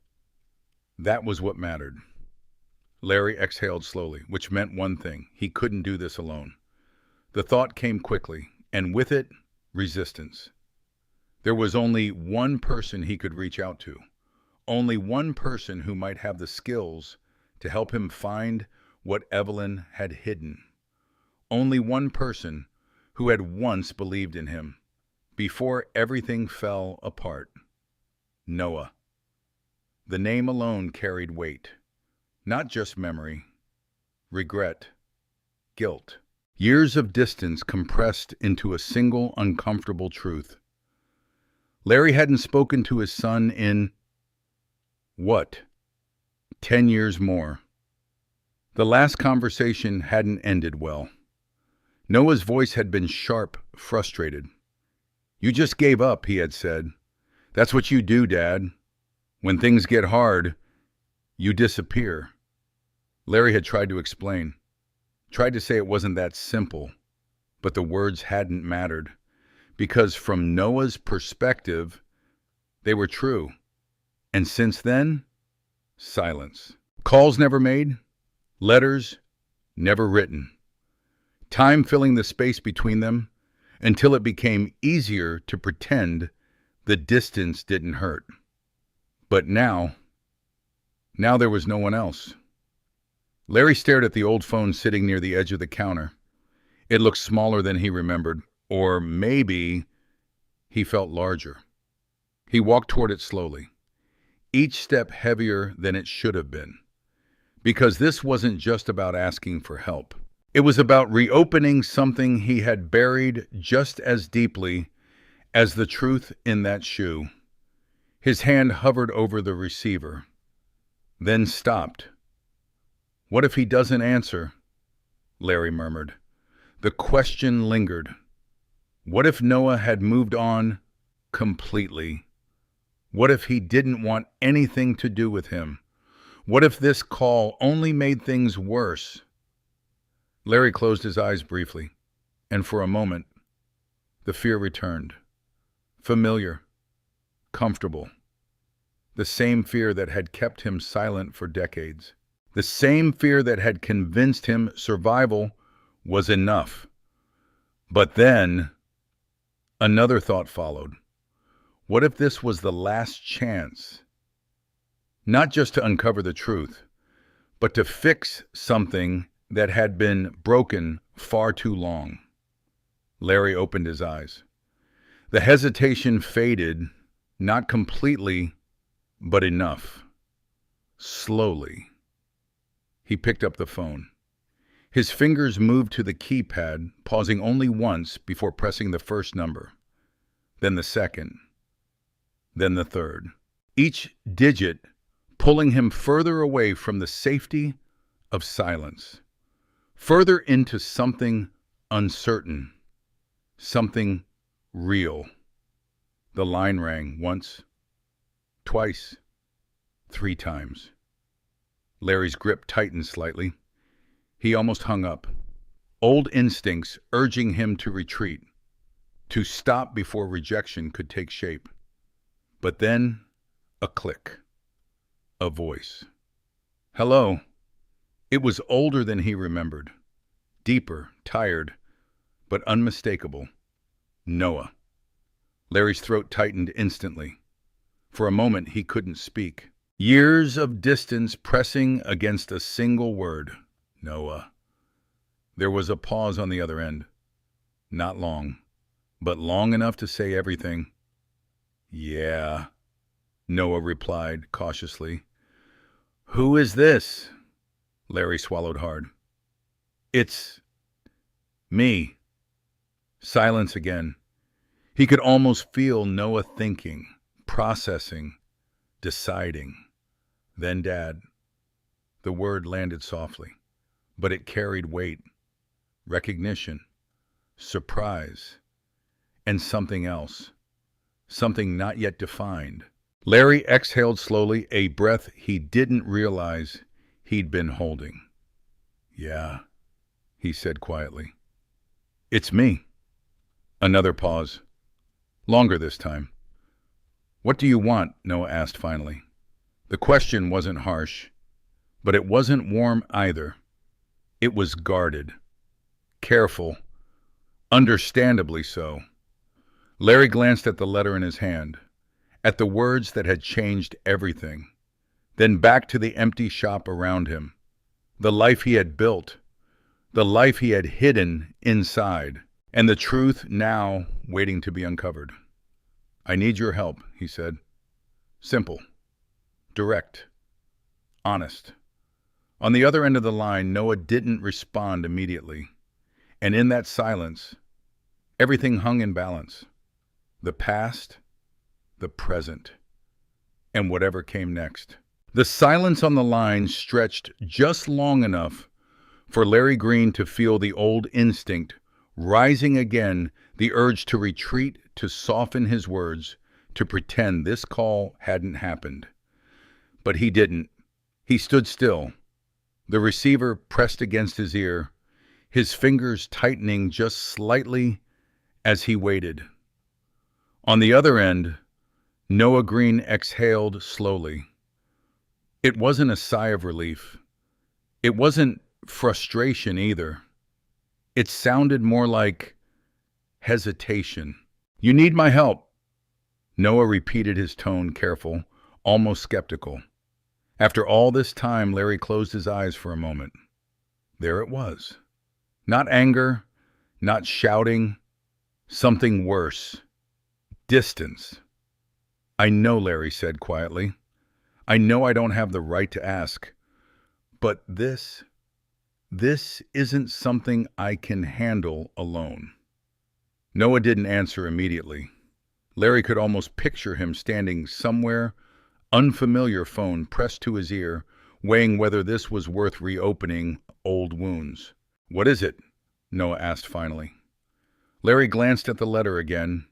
that was what mattered. Larry exhaled slowly, which meant one thing: he couldn't do this alone. The thought came quickly, and with it, resistance. There was only one person he could reach out to, only one person who might have the skills to help him find what Evelyn had hidden. Only one person who had once believed in him, before everything fell apart. Noah. The name alone carried weight. Not just memory, regret, guilt. Years of distance compressed into a single uncomfortable truth. Larry hadn't spoken to his son in, what, 10 years more. The last conversation hadn't ended well. Noah's voice had been sharp, frustrated. "You just gave up," he had said. "That's what you do, Dad. When things get hard, you disappear." Larry had tried to explain, tried to say it wasn't that simple, but the words hadn't mattered, because from Noah's perspective, they were true. And since then, silence. Calls never made, letters never written. Time filling the space between them until it became easier to pretend the distance didn't hurt. But now there was no one else. Larry stared at the old phone sitting near the edge of the counter. It looked smaller than he remembered, or maybe he felt larger. He walked toward it slowly, each step heavier than it should have been, because this wasn't just about asking for help. It was about reopening something he had buried just as deeply as the truth in that shoe. His hand hovered over the receiver, then stopped. "What if he doesn't answer?" Larry murmured. The question lingered. What if Noah had moved on completely? What if he didn't want anything to do with him? What if this call only made things worse? Larry closed his eyes briefly, and for a moment, the fear returned. Familiar, comfortable. The same fear that had kept him silent for decades. The same fear that had convinced him survival was enough. But then, another thought followed. What if this was the last chance? Not just to uncover the truth, but to fix something that had been broken far too long. Larry opened his eyes. The hesitation faded, not completely, but enough. Slowly. He picked up the phone. His fingers moved to the keypad, pausing only once before pressing the first number, then the second, then the third. Each digit pulling him further away from the safety of silence, further into something uncertain, something real. The line rang once, twice, 3 times. Larry's grip tightened slightly. He almost hung up, old instincts urging him to retreat, to stop before rejection could take shape. But then, a click, a voice. "Hello." It was older than he remembered, deeper, tired, but unmistakable. Noah. Larry's throat tightened instantly. For a moment, he couldn't speak. Years of distance pressing against a single word. Noah. There was a pause on the other end. Not long, but long enough to say everything. "Yeah," Noah replied cautiously. "Who is this?" Larry swallowed hard. "It's me." Silence again. He could almost feel Noah thinking, processing, deciding. Then Dad. The word landed softly, but it carried weight, recognition, surprise, and something else, something not yet defined. Larry exhaled slowly, a breath he didn't realize he'd been holding. "Yeah," he said quietly. "It's me." Another pause. Longer this time. "What do you want?" Noah asked finally. The question wasn't harsh, but it wasn't warm either. It was guarded, careful, understandably so. Larry glanced at the letter in his hand, at the words that had changed everything, then back to the empty shop around him, the life he had built, the life he had hidden inside, and the truth now waiting to be uncovered. "I need your help," he said. "Simple. direct, honest. On the other end of the line, Noah didn't respond immediately. And in that silence, everything hung in balance. The past, the present, and whatever came next. The silence on the line stretched just long enough for Larry Green to feel the old instinct rising again, the urge to retreat, to soften his words, to pretend this call hadn't happened. But he didn't. He stood still, the receiver pressed against his ear, his fingers tightening just slightly as he waited. On the other end, Noah Green exhaled slowly. It wasn't a sigh of relief. It wasn't frustration either. It sounded more like hesitation. "You need my help," Noah repeated, his tone careful, almost skeptical. After all this time, Larry closed his eyes for a moment. There it was. Not anger, not shouting, something worse. Distance. "I know," Larry said quietly. "I know I don't have the right to ask. But this isn't something I can handle alone." Noah didn't answer immediately. Larry could almost picture him standing somewhere, unfamiliar, phone pressed to his ear, weighing whether this was worth reopening old wounds. "What is it?" Noah asked finally. Larry glanced at the letter again,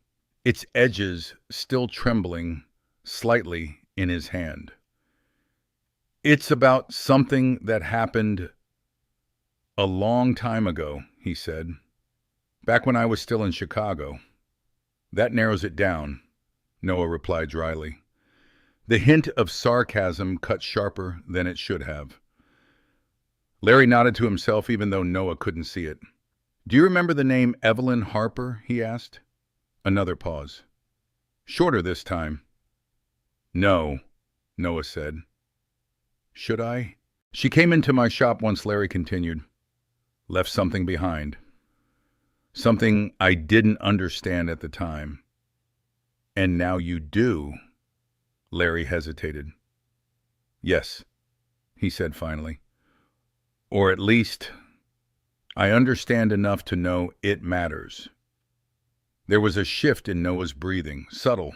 its edges still trembling slightly in his hand. "It's about something that happened a long time ago," he said. "Back when I was still in Chicago." "That narrows it down," Noah replied dryly. The hint of sarcasm cut sharper than it should have. Larry nodded to himself even though Noah couldn't see it. "Do you remember the name Evelyn Harper?" he asked. Another pause. Shorter this time. "No," Noah said. "Should I?" "She came into my shop once," Larry continued. "Left something behind. Something I didn't understand at the time." "And now you do?" Larry hesitated. "Yes," he said finally. "Or at least, I understand enough to know it matters." There was a shift in Noah's breathing, subtle,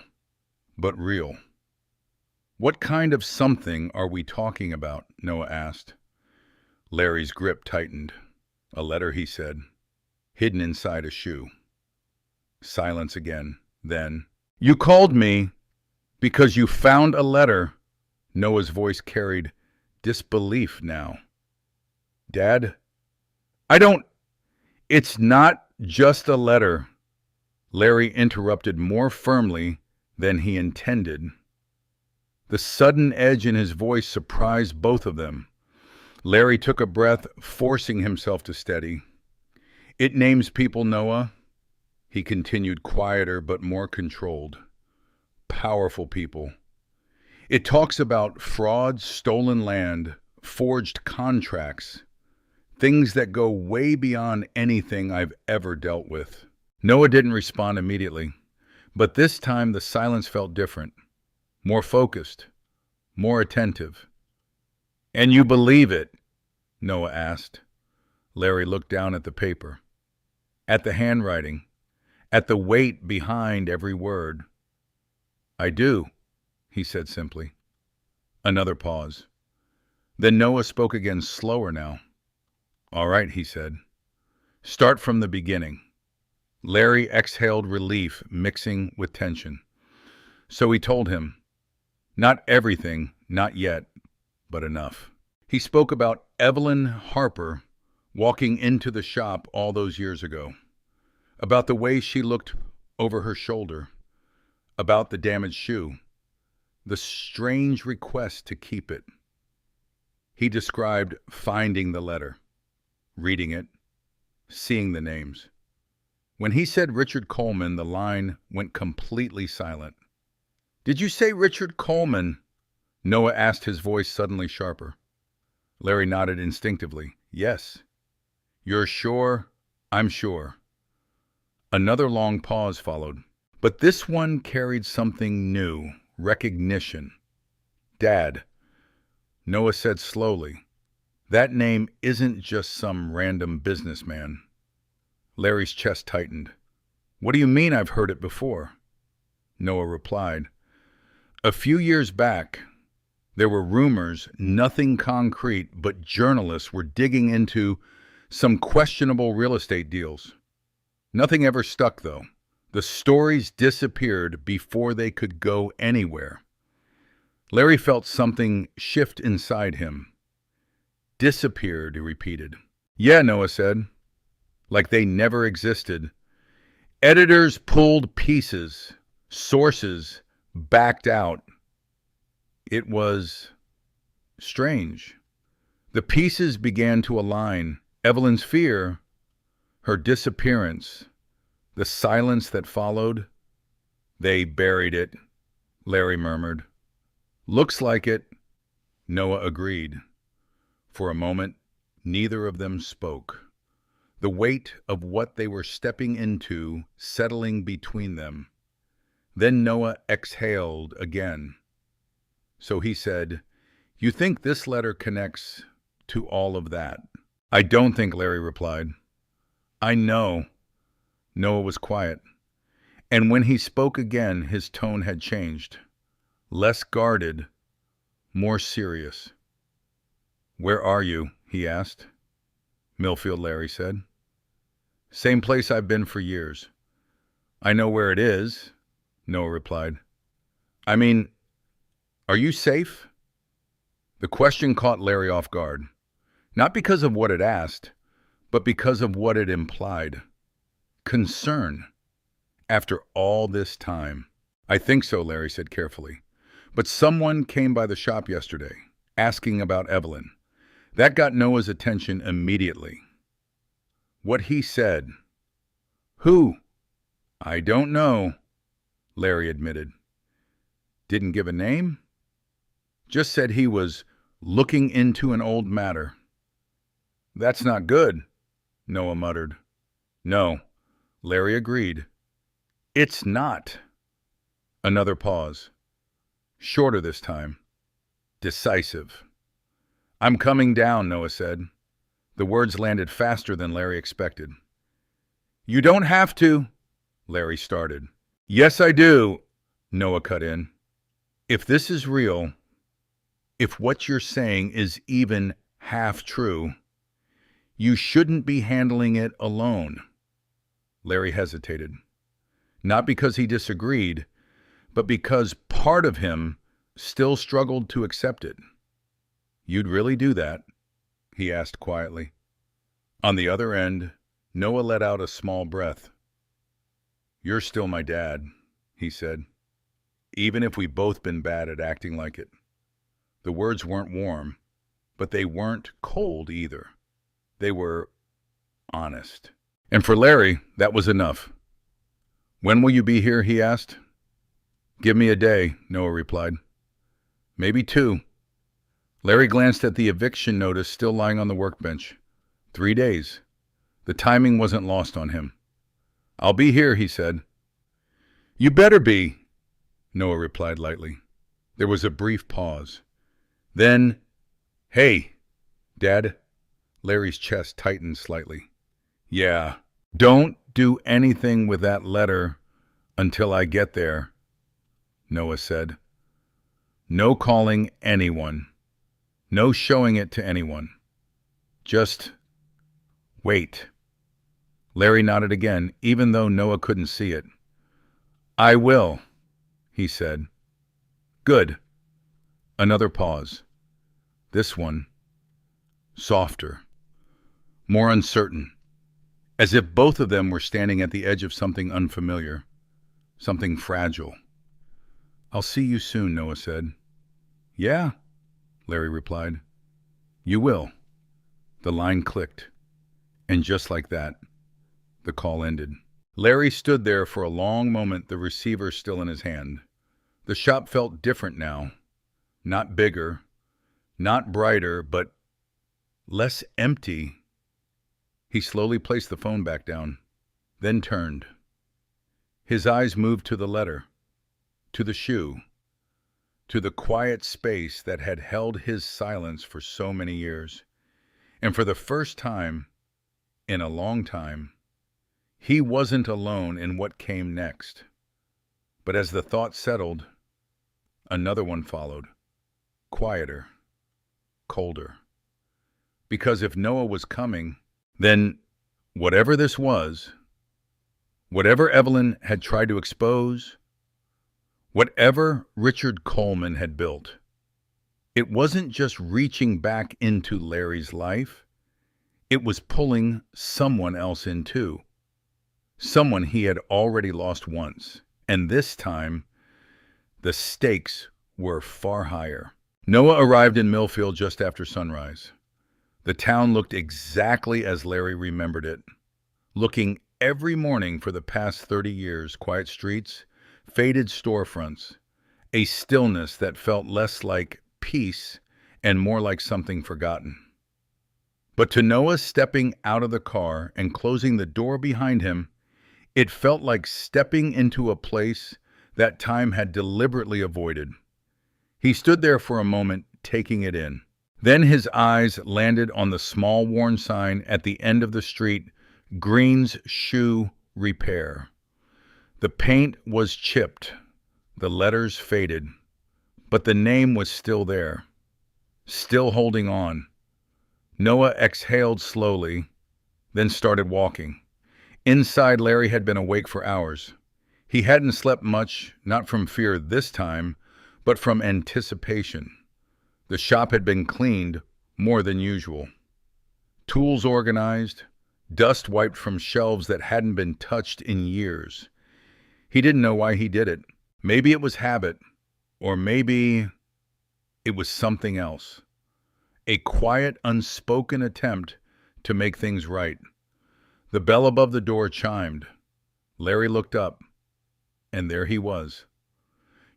but real. "What kind of something are we talking about?" Noah asked. Larry's grip tightened. "A letter," he said, "hidden inside a shoe." Silence again. Then, "You called me because you found a letter." Noah's voice carried disbelief now. "Dad, it's not just a letter," Larry interrupted more firmly than he intended. The sudden edge in his voice surprised both of them. Larry took a breath, forcing himself to steady. "It names people, Noah," he continued, quieter but more controlled. "Powerful people. It talks about fraud, stolen land, forged contracts, things that go way beyond anything I've ever dealt with." Noah didn't respond immediately, but this time the silence felt different, more focused, more attentive. "And you believe it?" Noah asked. Larry looked down at the paper, at the handwriting, at the weight behind every word. "I do," he said simply. Another pause. Then Noah spoke again, slower now. "All right," he said. "Start from the beginning." Larry exhaled relief mixing with tension. So he told him, not everything, not yet, but enough. He spoke about Evelyn Harper walking into the shop all those years ago, about the way she looked over her shoulder, about the damaged shoe, the strange request to keep it. He described finding the letter, reading it, seeing the names. When he said Richard Coleman, the line went completely silent. "Did you say Richard Coleman?" Noah asked, his voice suddenly sharper. Larry nodded instinctively. "Yes." "You're sure?" "I'm sure." Another long pause followed. But this one carried something new, recognition. Dad, Noah said slowly, that name isn't just some random businessman. Larry's chest tightened. What do you mean I've heard it before? Noah replied, a few years back, there were rumors, nothing concrete, but journalists were digging into some questionable real estate deals. Nothing ever stuck, though. The stories disappeared before they could go anywhere. Larry felt something shift inside him. Disappeared, he repeated. Yeah, Noah said, like they never existed. Editors pulled pieces, sources backed out. It was strange. The pieces began to align. Evelyn's fear, her disappearance, the silence that followed. They buried it, Larry murmured. Looks like it, Noah agreed. For a moment, neither of them spoke. The weight of what they were stepping into settling between them. Then Noah exhaled again. So he said, you think this letter connects to all of that? I don't think, Larry replied. I know. Noah was quiet. And when he spoke again, his tone had changed. Less guarded, more serious. Where are you? He asked. Millfield, Larry said. Same place I've been for years. I know where it is, Noah replied. I mean, are you safe? The question caught Larry off guard. Not because of what it asked, but because of what it implied. Concern. After all this time. I think so, Larry said carefully. But someone came by the shop yesterday, asking about Evelyn. That got Noah's attention immediately. What he said. Who? I don't know, Larry admitted. Didn't give a name? Just said he was looking into an old matter. That's not good, Noah muttered. No, Larry agreed. It's not. Another pause. Shorter this time. Decisive. I'm coming down, Noah said. The words landed faster than Larry expected. You don't have to, Larry started. Yes, I do, Noah cut in. If this is real, if what you're saying is even half true, you shouldn't be handling it alone. Larry hesitated. Not because he disagreed, but because part of him still struggled to accept it. You'd really do that? He asked quietly. On the other end, Noah let out a small breath. You're still my dad, he said, even if we've both been bad at acting like it. The words weren't warm, but they weren't cold either. They were honest. And for Larry, that was enough. When will you be here, he asked. Give me a day, Noah replied. Maybe 2. Larry glanced at the eviction notice still lying on the workbench. 3 days. The timing wasn't lost on him. I'll be here, he said. You better be, Noah replied lightly. There was a brief pause. Then, hey, Dad. Larry's chest tightened slightly. Yeah, don't do anything with that letter until I get there, Noah said. No calling anyone. No showing it to anyone. Just wait. Larry nodded again, even though Noah couldn't see it. I will, he said. Good. Another pause. This one, softer, more uncertain, as if both of them were standing at the edge of something unfamiliar, something fragile. I'll see you soon, Noah said. Yeah, Larry replied. You will. The line clicked, and just like that, the call ended. Larry stood there for a long moment, the receiver still in his hand. The shop felt different now. Not bigger, not brighter, but less empty. He slowly placed the phone back down, then turned. His eyes moved to the letter, to the shoe. to the quiet space that had held his silence for so many years. And for the first time in a long time, he wasn't alone in what came next. But as the thought settled, another one followed, quieter, colder. Because if Noah was coming, then whatever this was, whatever Evelyn had tried to expose, whatever Richard Coleman had built, it wasn't just reaching back into Larry's life, it was pulling someone else in too. Someone he had already lost once, and this time, the stakes were far higher. Noah arrived in Millfield just after sunrise. The town looked exactly as Larry remembered it, looking every morning for the past 30 years, quiet streets, faded storefronts, a stillness that felt less like peace and more like something forgotten. But to Noah stepping out of the car and closing the door behind him, it felt like stepping into a place that time had deliberately avoided. He stood there for a moment, taking it in. Then his eyes landed on the small worn sign at the end of the street, Green's Shoe Repair. The paint was chipped, the letters faded, but the name was still there, still holding on. Noah exhaled slowly, then started walking. Inside, Larry had been awake for hours. He hadn't slept much, not from fear this time, but from anticipation. The shop had been cleaned more than usual. Tools organized, dust wiped from shelves that hadn't been touched in years. He didn't know why he did it. Maybe it was habit, or maybe it was something else. A quiet, unspoken attempt to make things right. The bell above the door chimed. Larry looked up, and there he was.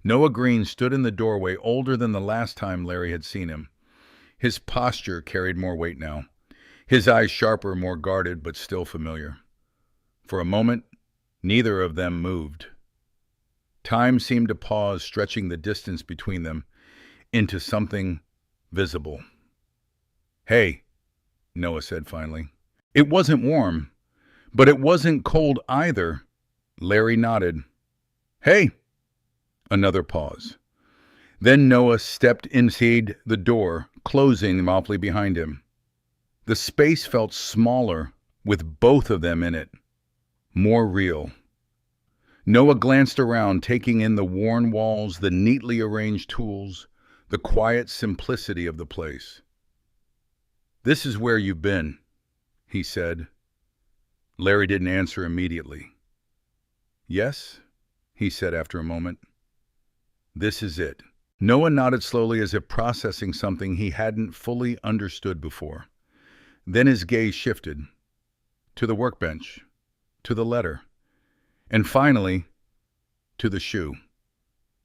Noah Green stood in the doorway, older than the last time Larry had seen him. His posture carried more weight now. His eyes sharper, more guarded, but still familiar. For a moment, neither of them moved. Time seemed to pause, stretching the distance between them into something visible. "Hey," Noah said finally. It wasn't warm, but it wasn't cold either. Larry nodded. "Hey." Another pause. Then Noah stepped inside the door, closing softly behind him. The space felt smaller with both of them in it, more real. Noah glanced around, taking in the worn walls, the neatly arranged tools, the quiet simplicity of the place. "This is where you've been," he said. Larry didn't answer immediately. "Yes," he said after a moment. "This is it." Noah nodded slowly as if processing something he hadn't fully understood before. Then his gaze shifted to the workbench, to the letter, and finally to the shoe.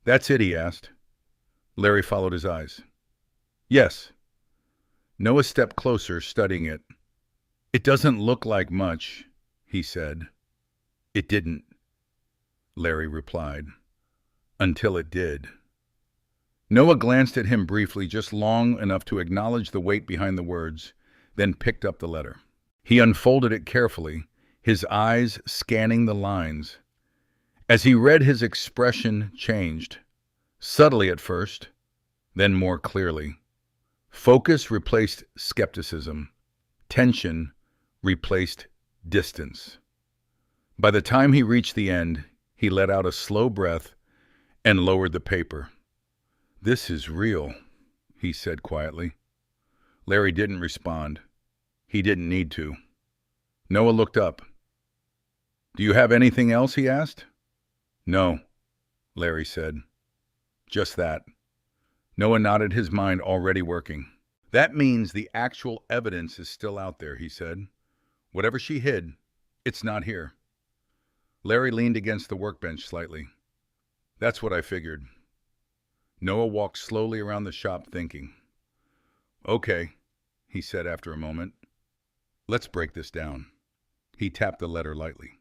"That's it?" he asked. Larry followed his eyes. "Yes." Noah stepped closer, studying it. "It doesn't look like much," he said. "It didn't," Larry replied, "until it did." Noah glanced at him briefly, just long enough to acknowledge the weight behind the words, then picked up the letter. He unfolded it carefully, his eyes scanning the lines. As he read, his expression changed, subtly at first, then more clearly. Focus replaced skepticism. Tension replaced distance. By the time he reached the end, he let out a slow breath and lowered the paper. "This is real," he said quietly. Larry didn't respond. He didn't need to. Noah looked up. "Do you have anything else?" he asked. "No," Larry said. "Just that." Noah nodded, his mind already working. "That means the actual evidence is still out there," he said. "Whatever she hid, it's not here." Larry leaned against the workbench slightly. "That's what I figured." Noah walked slowly around the shop, thinking. "Okay," he said after a moment. "Let's break this down." He tapped the letter lightly.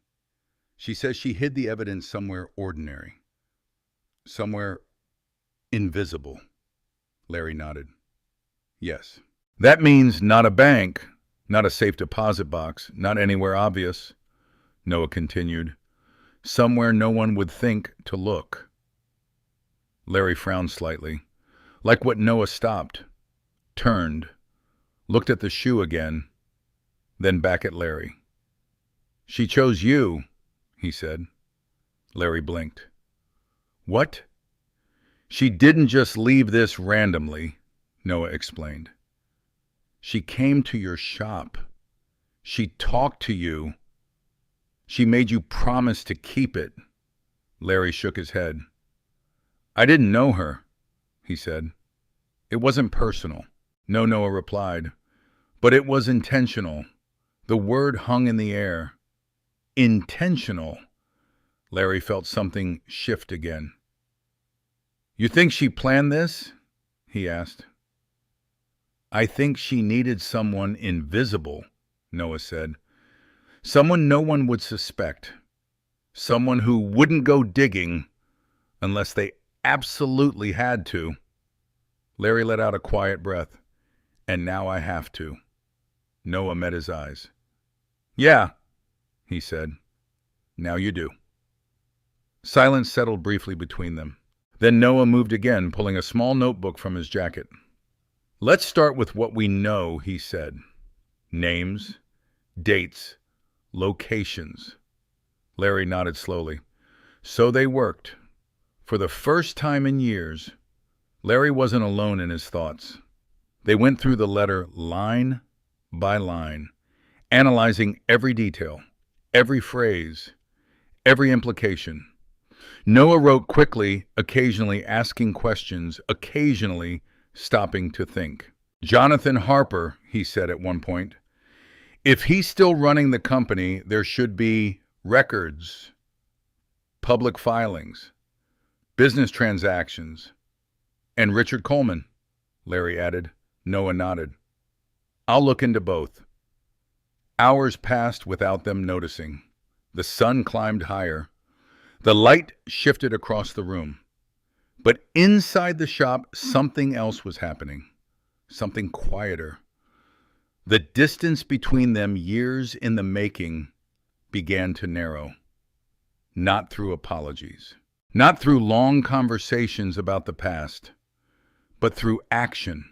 "She says she hid the evidence somewhere ordinary. Somewhere Invisible. Larry nodded. Yes. That means not a bank, not a safe deposit box, not anywhere obvious, Noah continued. Somewhere no one would think to look. Larry frowned slightly, like what Noah stopped, turned, looked at the shoe again, then back at Larry. She chose you, he said. Larry blinked. What? She didn't just leave this randomly, Noah explained. She came to your shop. She talked to you. She made you promise to keep it. Larry shook his head. I didn't know her, he said. It wasn't personal. No, Noah replied. But it was intentional. The word hung in the air. Intentional. Larry felt something shift again. You think she planned this? He asked. I think she needed someone invisible, Noah said. Someone no one would suspect. Someone who wouldn't go digging unless they absolutely had to. Larry let out a quiet breath. And now I have to. Noah met his eyes. Yeah, he said. Now you do. Silence settled briefly between them. Then Noah moved again, pulling a small notebook from his jacket. Let's start with what we know, he said. Names, dates, locations. Larry nodded slowly. So they worked. For the first time in years, Larry wasn't alone in his thoughts. They went through the letter line by line, analyzing every detail, every phrase, every implication. Noah wrote quickly, occasionally asking questions, occasionally stopping to think. Jonathan Harper, he said at one point, if he's still running the company, there should be records, public filings, business transactions. And Richard Coleman, Larry added. Noah nodded. I'll look into both. Hours passed without them noticing. The sun climbed higher. The light shifted across the room. But inside the shop, something else was happening. Something quieter. The distance between them, years in the making, began to narrow. Not through apologies. Not through long conversations about the past, but through action,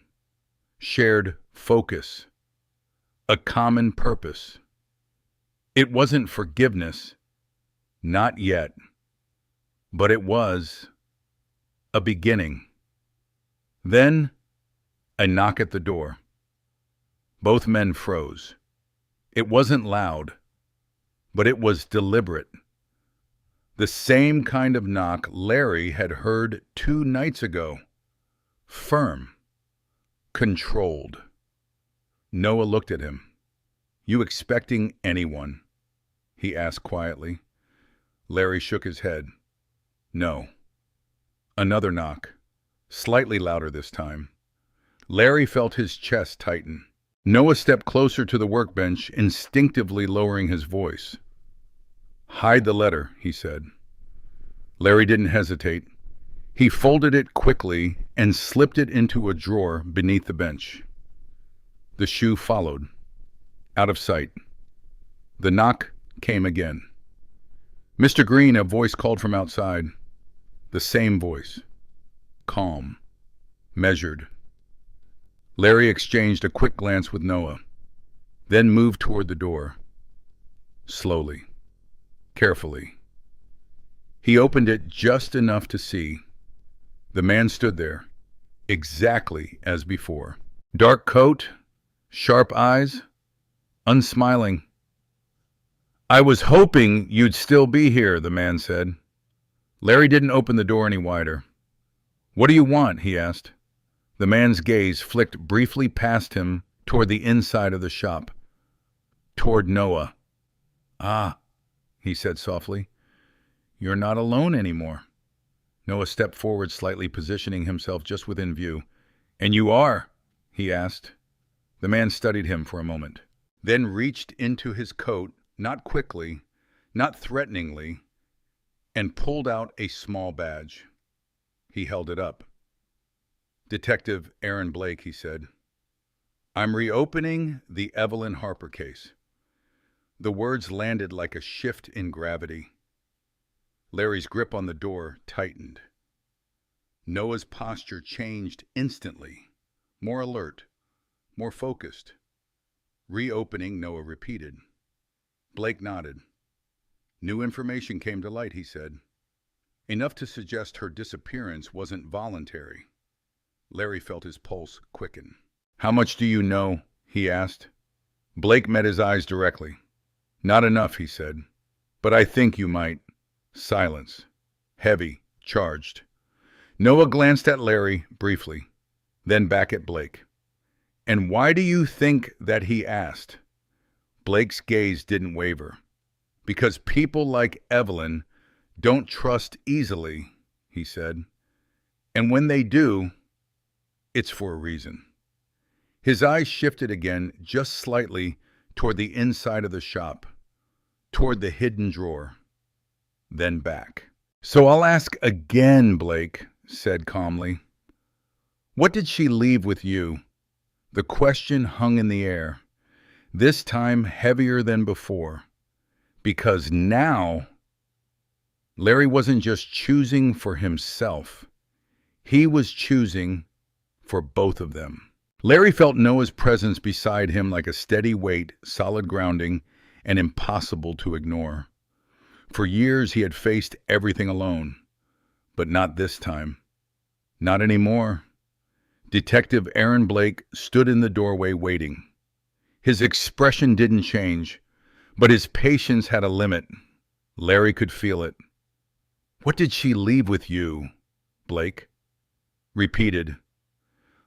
shared focus, a common purpose. It wasn't forgiveness, not yet, but it was a beginning. Then, a knock at the door. Both men froze. It wasn't loud, but it was deliberate. The same kind of knock Larry had heard 2 nights ago. Firm. Controlled. Noah looked at him. You expecting anyone? He asked quietly. Larry shook his head. No. Another knock. Slightly louder this time. Larry felt his chest tighten. Noah stepped closer to the workbench, instinctively lowering his voice. Hide the letter, he said. Larry didn't hesitate. He folded it quickly and slipped it into a drawer beneath the bench. The shoe followed, out of sight. The knock came again. Mr. Green, a voice called from outside. The same voice. Calm. Measured. Larry exchanged a quick glance with Noah, then moved toward the door. Slowly. Carefully. He opened it just enough to see. The man stood there, exactly as before. Dark coat, sharp eyes, unsmiling. I was hoping you'd still be here, the man said. Larry didn't open the door any wider. What do you want? He asked. The man's gaze flicked briefly past him toward the inside of the shop, toward Noah. Ah, he said softly. You're not alone anymore. Noah stepped forward slightly, positioning himself just within view. And you are? He asked. The man studied him for a moment, then reached into his coat, not quickly, not threateningly, and pulled out a small badge. He held it up. Detective Aaron Blake, he said. I'm reopening the Evelyn Harper case. The words landed like a shift in gravity. Larry's grip on the door tightened. Noah's posture changed instantly. More alert, more focused. Reopening, Noah repeated. Blake nodded. New information came to light, he said. Enough to suggest her disappearance wasn't voluntary. Larry felt his pulse quicken. How much do you know? He asked. Blake met his eyes directly. Not enough, he said. But I think you might. Silence. Heavy, charged. Noah glanced at Larry briefly, then back at Blake. And why do you think that he asked? Blake's gaze didn't waver. Because people like Evelyn don't trust easily, he said. And when they do, it's for a reason. His eyes shifted again, just slightly, toward the inside of the shop, toward the hidden drawer, then back. So I'll ask again, Blake said calmly. What did she leave with you? The question hung in the air, this time heavier than before. Because now, Larry wasn't just choosing for himself. He was choosing for both of them. Larry felt Noah's presence beside him like a steady weight, solid grounding, and impossible to ignore. For years he had faced everything alone, but not this time. Not anymore. Detective Aaron Blake stood in the doorway waiting. His expression didn't change, but his patience had a limit. Larry could feel it. What did she leave with you, Blake? Repeated.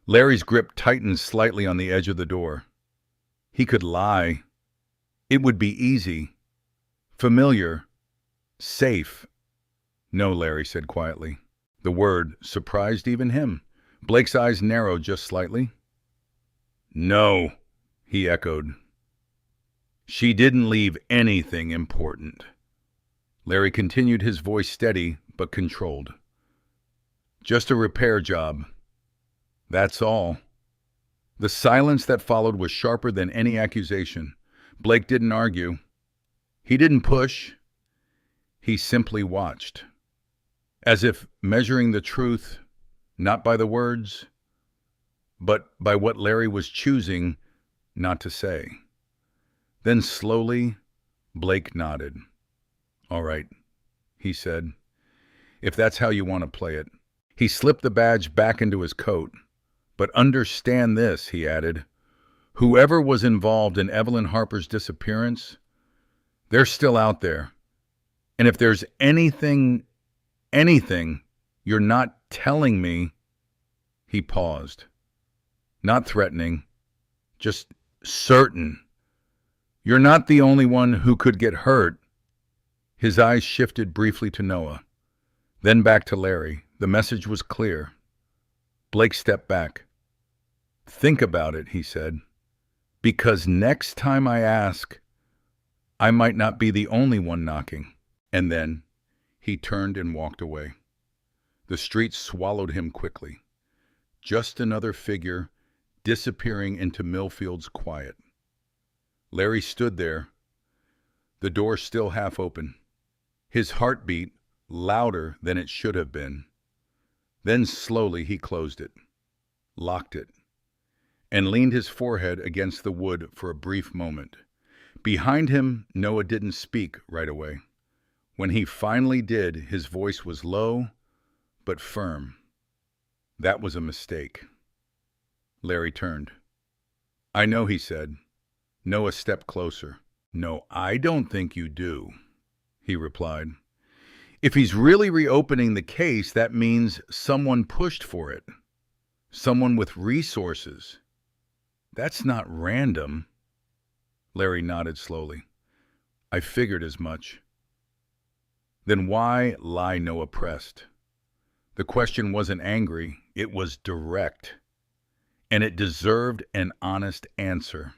Larry's grip tightened slightly on the edge of the door. He could lie. It would be easy, familiar, safe. No, Larry said quietly. The word surprised even him. Blake's eyes narrowed just slightly. No, he echoed. She didn't leave anything important. Larry continued, his voice steady but controlled. Just a repair job. That's all. The silence that followed was sharper than any accusation. Blake didn't argue. He didn't push. He simply watched, as if measuring the truth, not by the words, but by what Larry was choosing not to say. Then slowly, Blake nodded. All right, he said, if that's how you want to play it. He slipped the badge back into his coat. But understand this, he added. Whoever was involved in Evelyn Harper's disappearance, they're still out there. And if there's anything you're not telling me, he paused. Not threatening, just certain. You're not the only one who could get hurt. His eyes shifted briefly to Noah, then back to Larry. The message was clear. Blake stepped back. Think about it, he said. Because next time I ask, I might not be the only one knocking. And then he turned and walked away. The street swallowed him quickly. Just another figure disappearing into Millfield's quiet. Larry stood there, the door still half open, his heartbeat louder than it should have been. Then slowly he closed it, locked it, and leaned his forehead against the wood for a brief moment. Behind him, Noah didn't speak right away. When he finally did, his voice was low but firm. That was a mistake. Larry turned. I know, he said. Noah stepped closer. No, I don't think you do, he replied. If he's really reopening the case, that means someone pushed for it. Someone with resources. That's not random. Larry nodded slowly. I figured as much. Then why lie? Noah pressed. The question wasn't angry, it was direct. And it deserved an honest answer.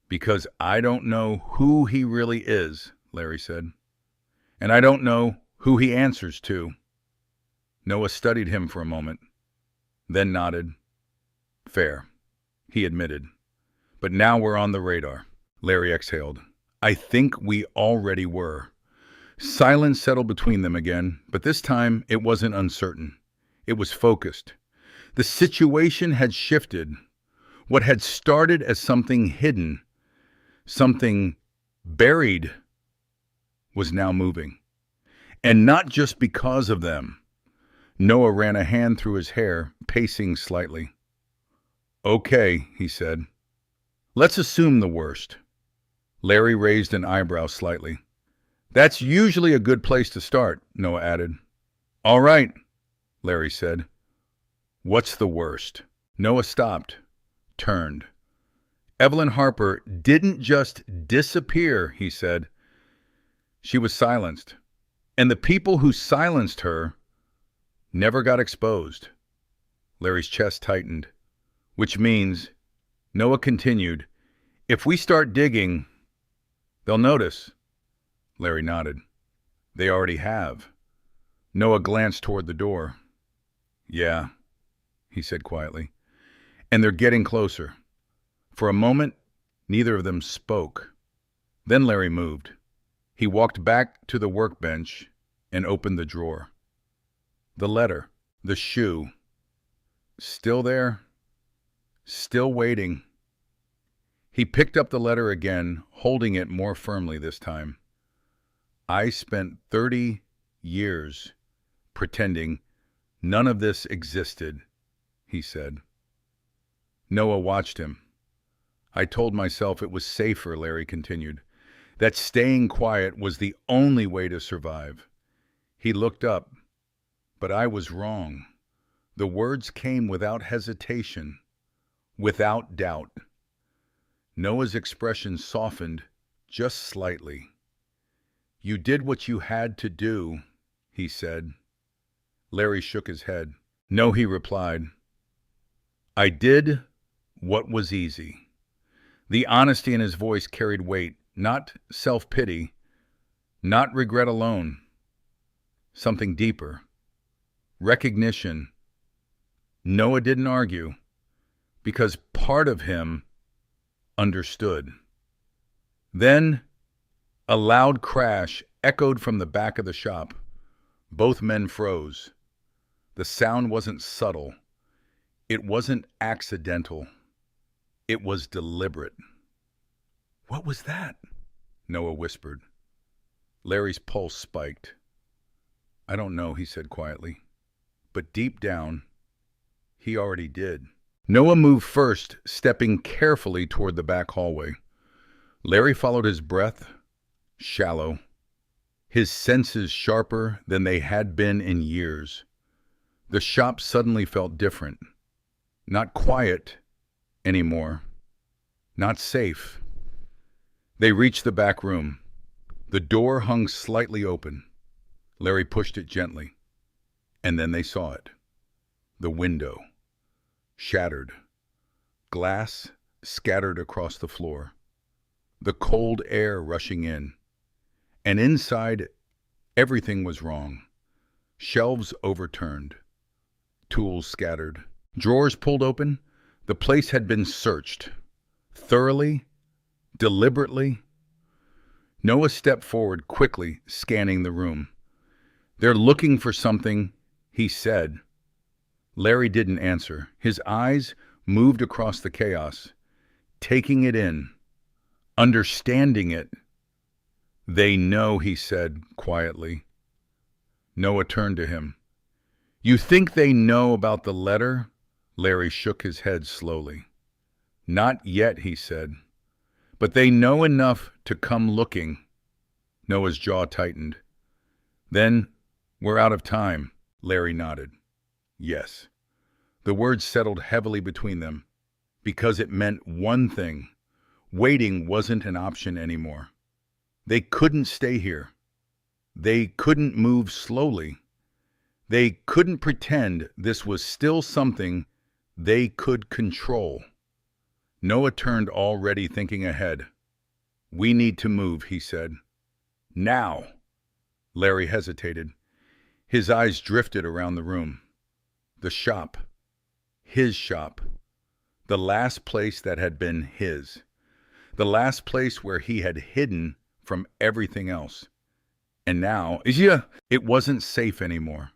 Because I don't know who he really is, Larry said. And I don't know who he answers to. Noah studied him for a moment. then nodded. Fair, he admitted. But now we're on the radar. Larry exhaled. I think we already were. Silence settled between them again, but this time it wasn't uncertain. It was focused. The situation had shifted. What had started as something hidden, something buried, was now moving. And not just because of them. Noah ran a hand through his hair, pacing slightly. Okay, he said. Let's assume the worst. Larry raised an eyebrow slightly. That's usually a good place to start, Noah added. All right, Larry said. What's the worst? Noah stopped, turned. Evelyn Harper didn't just disappear, he said. She was silenced. And the people who silenced her never got exposed. Larry's chest tightened. Which means, Noah continued, if we start digging, they'll notice. Larry nodded. They already have. Noah glanced toward the door. Yeah, he said quietly. And they're getting closer. For a moment, neither of them spoke. Then Larry moved. He walked back to the workbench and opened the drawer. The letter, the shoe, still there, still waiting. He picked up the letter again, holding it more firmly this time. I spent 30 years pretending none of this existed, he said. Noah watched him. I told myself it was safer, Larry continued, that staying quiet was the only way to survive. He looked up, but I was wrong. The words came without hesitation, without doubt. Noah's expression softened just slightly. You did what you had to do, he said. Larry shook his head. No, he replied. I did what was easy. The honesty in his voice carried weight, not self-pity, not regret alone. Something deeper. Recognition. Noah didn't argue, because part of him understood. Then a loud crash echoed from the back of the shop. Both men froze. The sound wasn't subtle. It wasn't accidental. It was deliberate. What was that? Noah whispered. Larry's pulse spiked. I don't know, he said quietly. But deep down, he already did. Noah moved first, stepping carefully toward the back hallway. Larry followed his breath, shallow, his senses sharper than they had been in years. The shop suddenly felt different. Not quiet anymore. Not safe. They reached the back room. The door hung slightly open. Larry pushed it gently. And then they saw it. The window. Shattered. Glass scattered across the floor. The cold air rushing in. And inside, everything was wrong. Shelves overturned. Tools scattered. Drawers pulled open. The place had been searched. Thoroughly. Deliberately. Noah stepped forward quickly, scanning the room. They're looking for something, he said. Larry didn't answer. His eyes moved across the chaos, taking it in, understanding it. They know, he said quietly. Noah turned to him. You think they know about the letter? Larry shook his head slowly. Not yet, he said. But they know enough to come looking. Noah's jaw tightened. Then, we're out of time, Larry nodded. Yes. The words settled heavily between them, because it meant one thing. Waiting wasn't an option anymore. They couldn't stay here. They couldn't move slowly. They couldn't pretend this was still something they could control. Noah turned, already thinking ahead. We need to move, he said. Now. Larry hesitated. His eyes drifted around the room. The shop. His shop. The last place that had been his. The last place where he had hidden from everything else. And now, yeah, it wasn't safe anymore.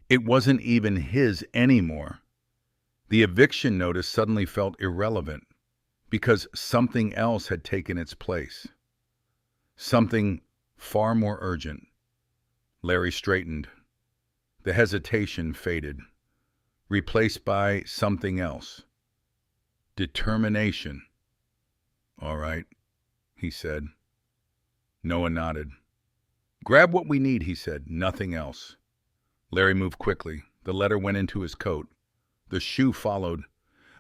It wasn't even his anymore. The eviction notice suddenly felt irrelevant because something else had taken its place. Something far more urgent. Larry straightened. The hesitation faded, replaced by something else. Determination. All right, he said. Noah nodded. Grab what we need, he said. Nothing else. Larry moved quickly. The letter went into his coat. The shoe followed.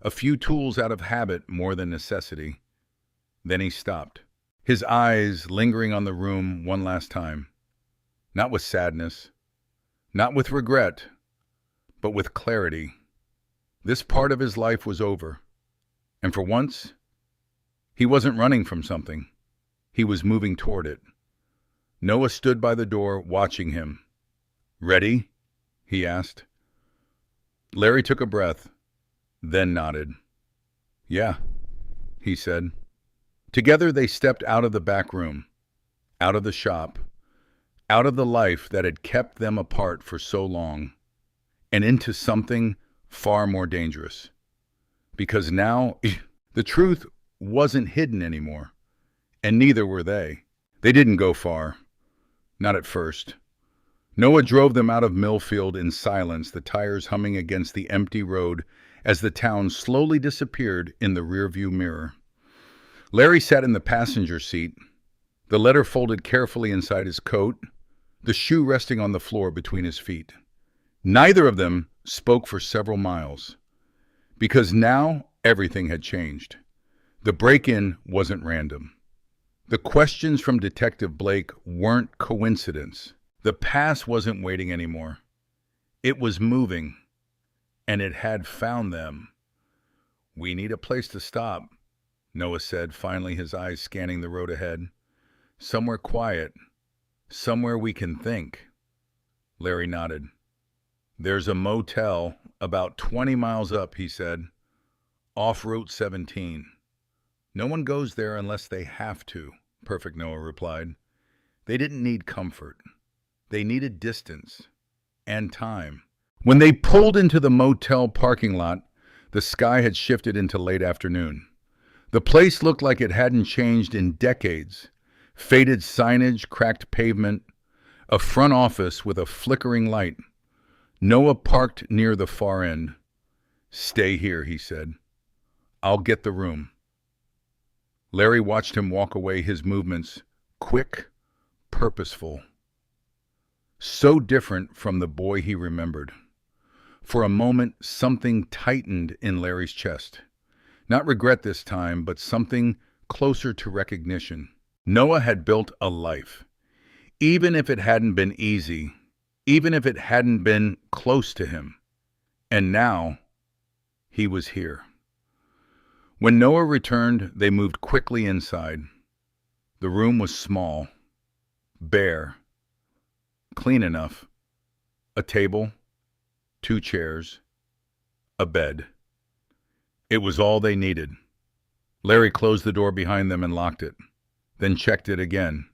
A few tools out of habit more than necessity. Then he stopped, his eyes lingering on the room one last time. Not with sadness, not with regret, but with clarity. This part of his life was over. And for once, he wasn't running from something. He was moving toward it. Noah stood by the door, watching him. Ready? He asked. Larry took a breath, then nodded. Yeah, he said. Together they stepped out of the back room, out of the shop, out of the life that had kept them apart for so long, and into something far more dangerous. Because now, the truth wasn't hidden anymore, and neither were they. They didn't go far. Not at first. Noah drove them out of Millfield in silence, the tires humming against the empty road as the town slowly disappeared in the rearview mirror. Larry sat in the passenger seat, the letter folded carefully inside his coat, the shoe resting on the floor between his feet. Neither of them spoke for several miles, because now everything had changed. The break-in wasn't random. The questions from Detective Blake weren't coincidence. The past wasn't waiting anymore. It was moving, and it had found them. We need a place to stop, Noah said, finally, his eyes scanning the road ahead. Somewhere quiet, somewhere we can think. Larry nodded. There's a motel about 20 miles up, he said, off Route 17. No one goes there unless they have to, Perfect Noah replied. They didn't need comfort. They needed distance and time. When they pulled into the motel parking lot, the sky had shifted into late afternoon. The place looked like it hadn't changed in decades. Faded signage, cracked pavement, a front office with a flickering light. Noah parked near the far end. Stay here, he said. I'll get the room. Larry watched him walk away, his movements quick, purposeful. So different from the boy he remembered. For a moment, something tightened in Larry's chest. Not regret this time, but something closer to recognition. Noah had built a life. Even if it hadn't been easy, even if it hadn't been close to him. And now, he was here. When Noah returned, they moved quickly inside. The room was small, bare, clean enough. A table, 2 chairs, a bed. It was all they needed. Larry closed the door behind them and locked it, then checked it again.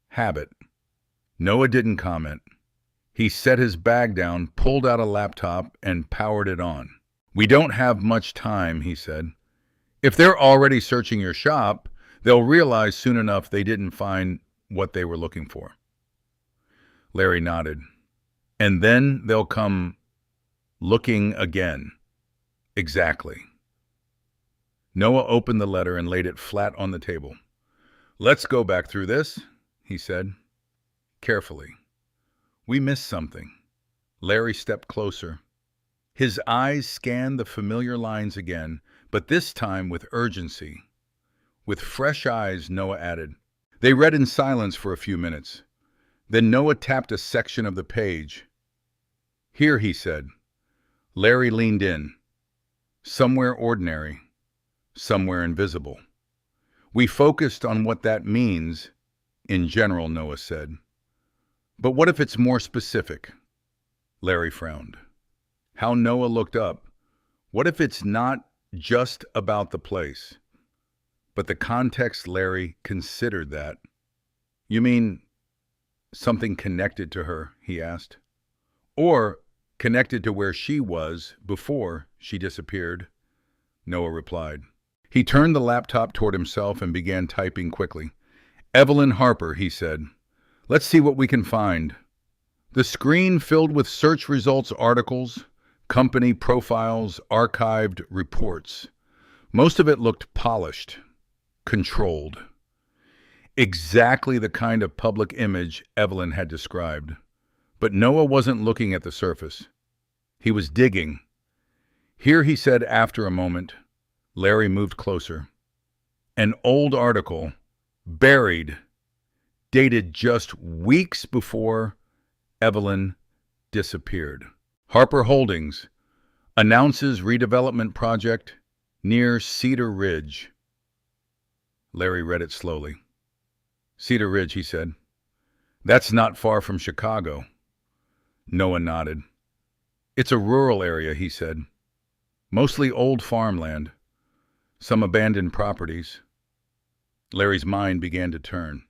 Habit. Noah didn't comment. He set his bag down, pulled out a laptop, and powered it on. We don't have much time, he said. If they're already searching your shop, they'll realize soon enough they didn't find what they were looking for. Larry nodded. And then they'll come looking again. Exactly. Noah opened the letter and laid it flat on the table. Let's go back through this, he said, carefully. We missed something. Larry stepped closer. His eyes scanned the familiar lines again, but this time with urgency. With fresh eyes, Noah added. They read in silence for a few minutes. Then Noah tapped a section of the page. Here, he said. Larry leaned in. Somewhere ordinary, somewhere invisible. We focused on what that means in general, Noah said. But what if it's more specific? Larry frowned. How Noah looked up What if it's not just about the place, but the context? Larry considered that. You mean something connected to her, he asked. Or connected to where she was before she disappeared, Noah replied. He turned the laptop toward himself and began typing quickly. Evelyn Harper, he said. Let's see what we can find. The screen filled with search results articles, company profiles, archived reports. Most of it looked polished, controlled. Exactly the kind of public image Evelyn had described. But Noah wasn't looking at the surface. He was digging. Here, he said after a moment. Larry moved closer. An old article, buried, dated just weeks before Evelyn disappeared. Harper Holdings announces redevelopment project near Cedar Ridge. Larry read it slowly. Cedar Ridge, he said. That's not far from Chicago. Noah nodded. It's a rural area, he said. Mostly old farmland. Some abandoned properties. Larry's mind began to turn.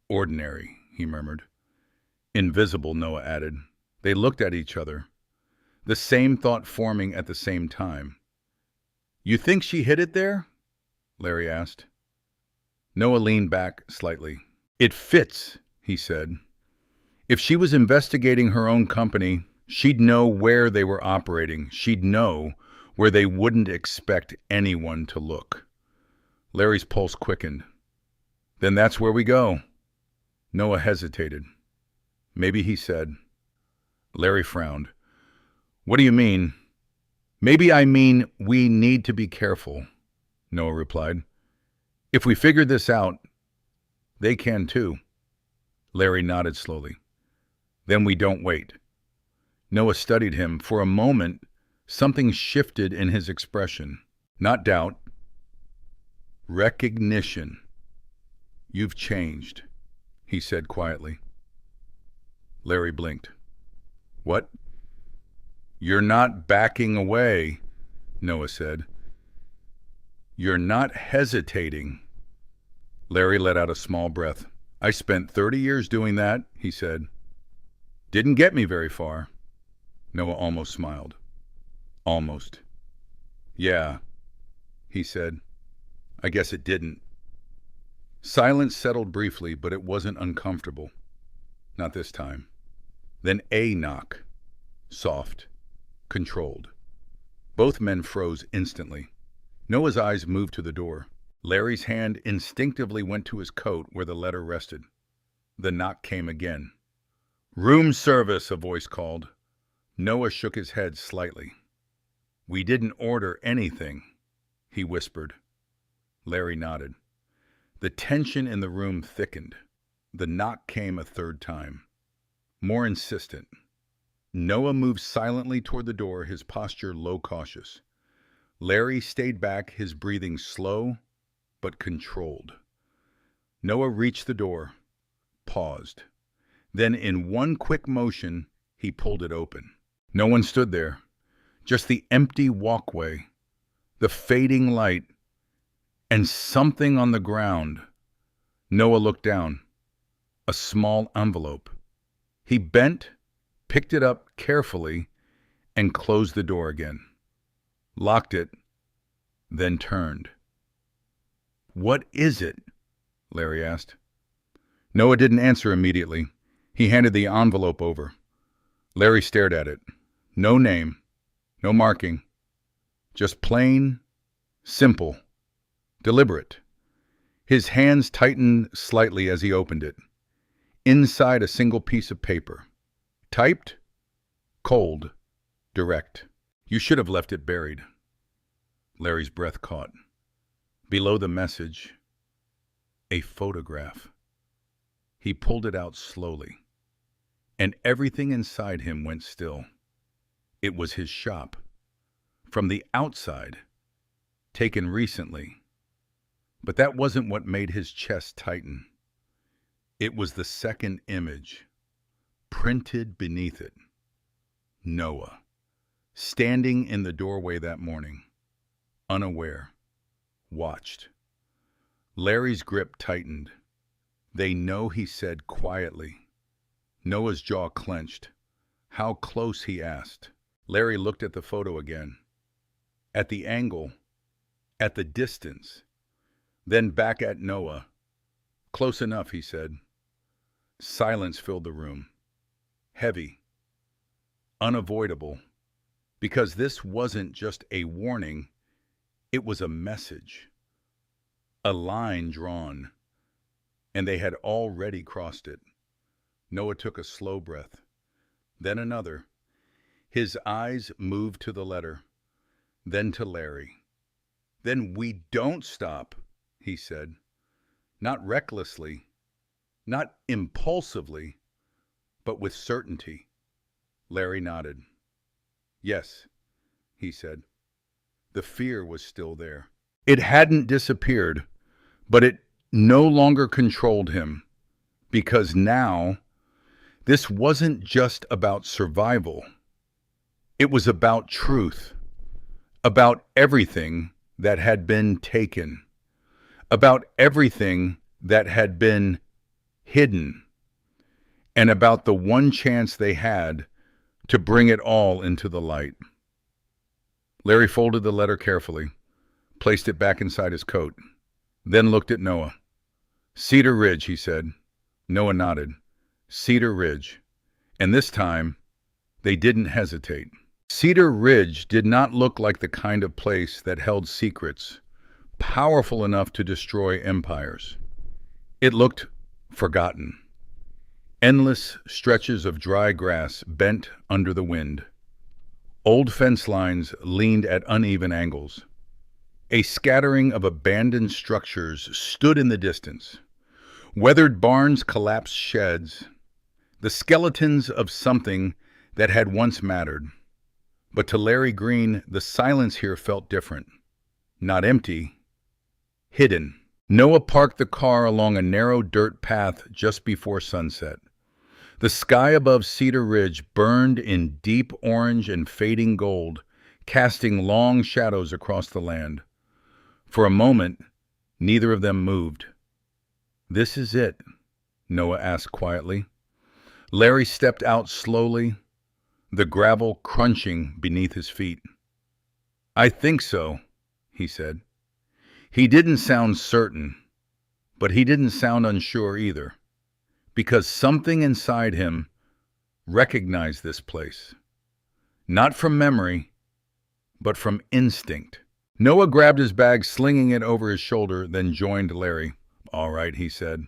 Ordinary, he murmured. Invisible, Noah added. They looked at each other, the same thought forming at the same time. You think she hid it there? Larry asked. Noah leaned back slightly. It fits, he said. If she was investigating her own company, she'd know where they were operating. She'd know where they wouldn't expect anyone to look. Larry's pulse quickened. Then that's where we go. Noah hesitated. Maybe, he said. Larry frowned. What do you mean? Maybe I mean we need to be careful, Noah replied. If we figure this out, they can too. Larry nodded slowly. Then we don't wait. Noah studied him. For a moment, something shifted in his expression. Not doubt. Recognition. You've changed, he said quietly. Larry blinked. What? You're not backing away, Noah said. You're not hesitating. Larry let out a small breath. I spent 30 years doing that, he said. Didn't get me very far. Noah almost smiled. Almost. Yeah, he said. I guess it didn't. Silence settled briefly, but it wasn't uncomfortable. Not this time. Then a knock. Soft. Controlled. Both men froze instantly. Noah's eyes moved to the door. Larry's hand instinctively went to his coat where the letter rested. The knock came again. Room service, a voice called. Noah shook his head slightly. We didn't order anything, he whispered. Larry nodded. The tension in the room thickened. The knock came a third time. More insistent. Noah moved silently toward the door, his posture low cautious. Larry stayed back, his breathing slow but controlled. Noah reached the door, paused. Then in one quick motion, he pulled it open. No one stood there, just the empty walkway, the fading light, and something on the ground. Noah looked down. A small envelope. He bent, picked it up carefully, and closed the door again. Locked it, then turned. What is it? Larry asked. Noah didn't answer immediately. He handed the envelope over. Larry stared at it. No name, no marking. Just plain, simple, deliberate. His hands tightened slightly as he opened it. Inside, a single piece of paper. Typed, cold, direct. You should have left it buried. Larry's breath caught. Below the message, a photograph. He pulled it out slowly, and everything inside him went still. It was his shop. From the outside, taken recently. But that wasn't what made his chest tighten. It was the second image, printed beneath it. Noah, standing in the doorway that morning, unaware, watched. Larry's grip tightened. "They know," he said quietly. Noah's jaw clenched. "How close?" he asked. Larry looked at the photo again. At the angle, at the distance, then back at Noah. "Close enough," he said. Silence filled the room. Heavy. Unavoidable. Because this wasn't just a warning, it was a message. A line drawn. And they had already crossed it. Noah took a slow breath. Then another. His eyes moved to the letter. Then to Larry. "Then we don't stop," he said. Not recklessly, not impulsively, but with certainty. Larry nodded. "Yes," he said. The fear was still there. It hadn't disappeared, but it no longer controlled him, because now this wasn't just about survival. It was about truth, about everything that had been taken, about everything that had been hidden, and about the one chance they had to bring it all into the light. Larry folded the letter carefully, placed it back inside his coat, then looked at Noah. "Cedar Ridge," he said. Noah nodded. Cedar Ridge. And this time, they didn't hesitate. Cedar Ridge did not look like the kind of place that held secrets, powerful enough to destroy empires. It looked forgotten. Endless stretches of dry grass bent under the wind. Old fence lines leaned at uneven angles. A scattering of abandoned structures stood in the distance. Weathered barns, collapsed sheds, the skeletons of something that had once mattered. But to Larry Green, the silence here felt different. Not empty, hidden. Noah parked the car along a narrow dirt path just before sunset. The sky above Cedar Ridge burned in deep orange and fading gold, casting long shadows across the land. For a moment, neither of them moved. "This is it?" Noah asked quietly. Larry stepped out slowly, the gravel crunching beneath his feet. "I think so," he said. He didn't sound certain, but he didn't sound unsure either, because something inside him recognized this place. Not from memory, but from instinct. Noah grabbed his bag, slinging it over his shoulder, then joined Larry. "All right," he said.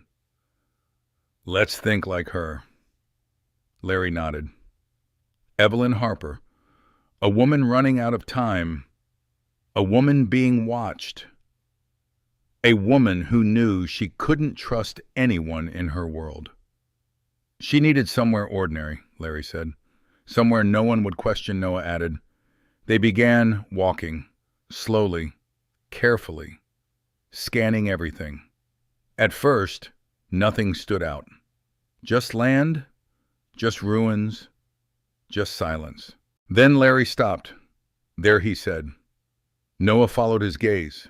"Let's think like her." Larry nodded. Evelyn Harper, a woman running out of time, a woman being watched, a woman who knew she couldn't trust anyone in her world. She needed somewhere ordinary, Larry said. Somewhere no one would question, Noah added. They began walking, slowly, carefully, scanning everything. At first, nothing stood out. Just land, just ruins, just silence. Then Larry stopped. "There," he said. Noah followed his gaze.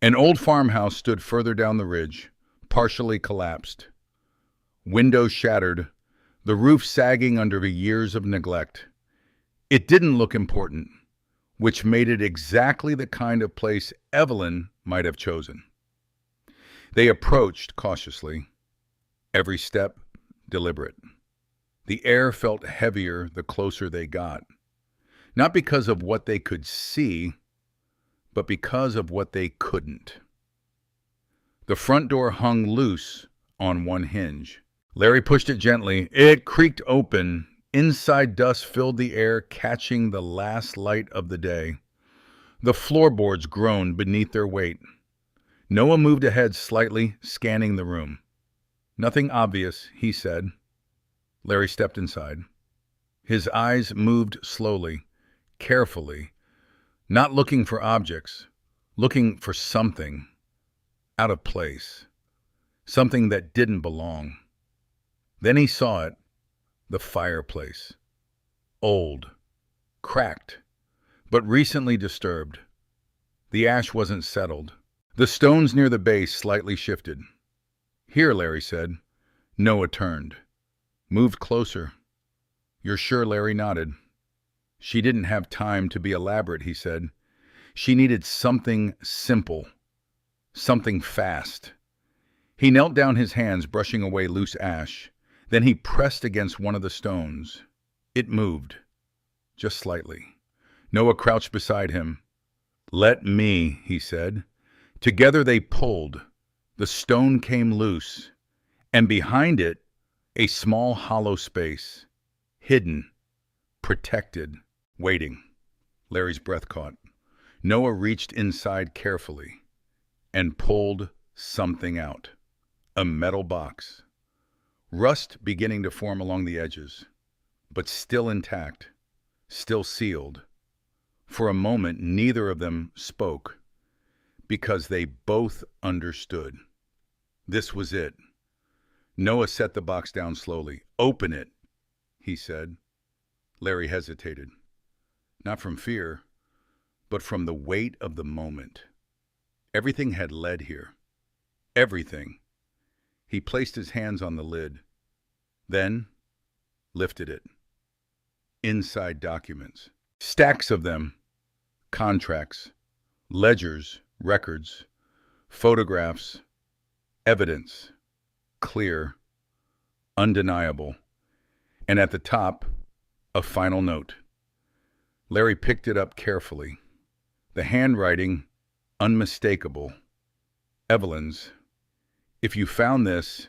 An old farmhouse stood further down the ridge, partially collapsed. Windows shattered, the roof sagging under the years of neglect. It didn't look important, which made it exactly the kind of place Evelyn might have chosen. They approached cautiously, every step deliberate. The air felt heavier the closer they got, not because of what they could see, but because of what they couldn't. The front door hung loose on one hinge. Larry pushed it gently. It creaked open. Inside dust filled the air, catching the last light of the day. The floorboards groaned beneath their weight. Noah moved ahead slightly, scanning the room. "Nothing obvious," he said. Larry stepped inside. His eyes moved slowly, carefully, not looking for objects, looking for something out of place, something that didn't belong. Then he saw it, the fireplace. Old, cracked, but recently disturbed. The ash wasn't settled. The stones near the base slightly shifted. "Here," Larry said. Noah turned. "Moved closer." "You're sure?" Larry nodded. "She didn't have time to be elaborate," he said. "She needed something simple, something fast." He knelt down, his hands brushing away loose ash. Then he pressed against one of the stones. It moved, just slightly. Noah crouched beside him. "Let me," he said. Together they pulled. The stone came loose, and behind it, a small hollow space, hidden, protected, waiting. Larry's breath caught. Noah reached inside carefully and pulled something out. A metal box. Rust beginning to form along the edges, but still intact, still sealed. For a moment, neither of them spoke, because they both understood. This was it. Noah set the box down slowly. "Open it," he said. Larry hesitated. Not from fear, but from the weight of the moment. Everything had led here. Everything. He placed his hands on the lid, then lifted it. Inside documents. Stacks of them. Contracts, ledgers, records, photographs, evidence. Clear, undeniable. And at the top, a final note. Larry picked it up carefully. The handwriting, unmistakable. Evelyn's. "If you found this,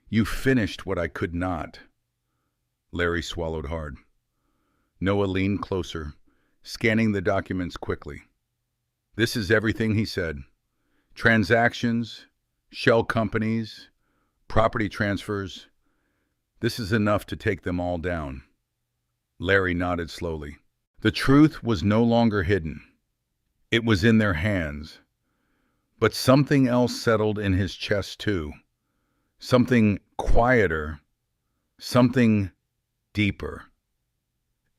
you finished what I could not." Larry swallowed hard. Noah leaned closer, scanning the documents quickly. "This is everything," he said. "Transactions, shell companies, property transfers. This is enough to take them all down." Larry nodded slowly. The truth was no longer hidden. It was in their hands. But something else settled in his chest too. Something quieter, something deeper.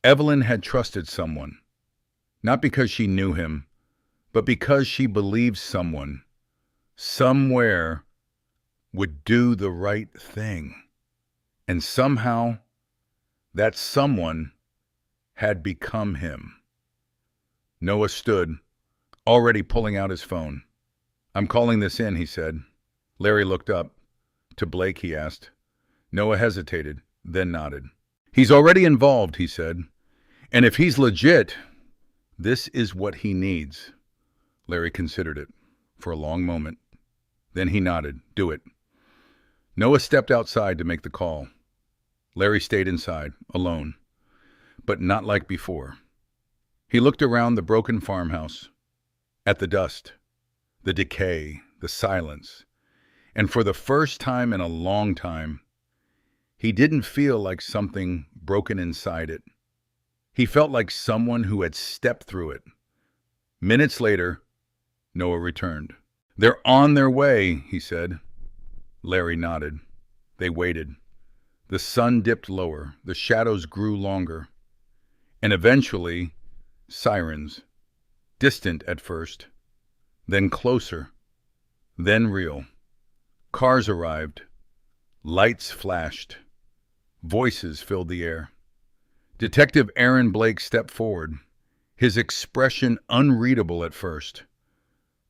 Evelyn had trusted someone, not because she knew him, but because she believed someone, somewhere, would do the right thing. And somehow, that someone had become him. Noah stood, already pulling out his phone. "I'm calling this in," he said. Larry looked up. "To Blake?" he asked. Noah hesitated, then nodded. "He's already involved," he said. "And if he's legit, this is what he needs." Larry considered it for a long moment. Then he nodded. "Do it." Noah stepped outside to make the call. Larry stayed inside, alone, but not like before. He looked around the broken farmhouse, at the dust, the decay, the silence, and for the first time in a long time, he didn't feel like something broken inside it. He felt like someone who had stepped through it. Minutes later, Noah returned. "They're on their way," he said. Larry nodded. They waited. The sun dipped lower, the shadows grew longer, and eventually, sirens, distant at first, then closer, then real. Cars arrived, lights flashed, voices filled the air. Detective Aaron Blake stepped forward, his expression unreadable at first.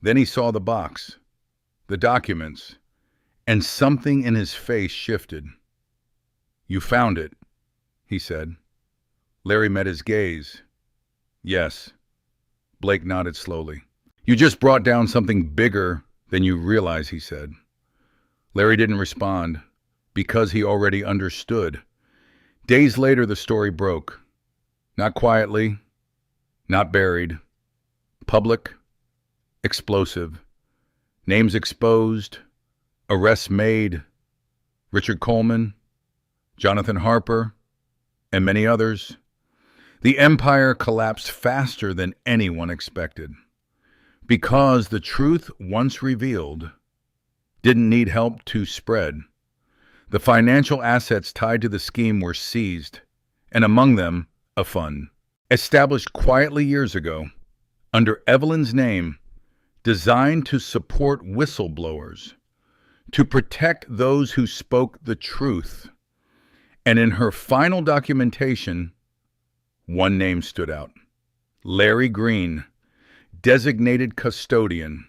Then he saw the box, the documents, and something in his face shifted. "You found it," he said. Larry met his gaze. "Yes." Blake nodded slowly. "You just brought down something bigger than you realize," he said. Larry didn't respond, because he already understood. Days later, the story broke. Not quietly, not buried. Public, explosive. Names exposed, arrests made. Richard Coleman, Jonathan Harper, and many others. The empire collapsed faster than anyone expected, because the truth, once revealed, didn't need help to spread. The financial assets tied to the scheme were seized, and among them, a fund. Established quietly years ago, under Evelyn's name, designed to support whistleblowers, to protect those who spoke the truth. And in her final documentation, one name stood out: Larry Green, designated custodian,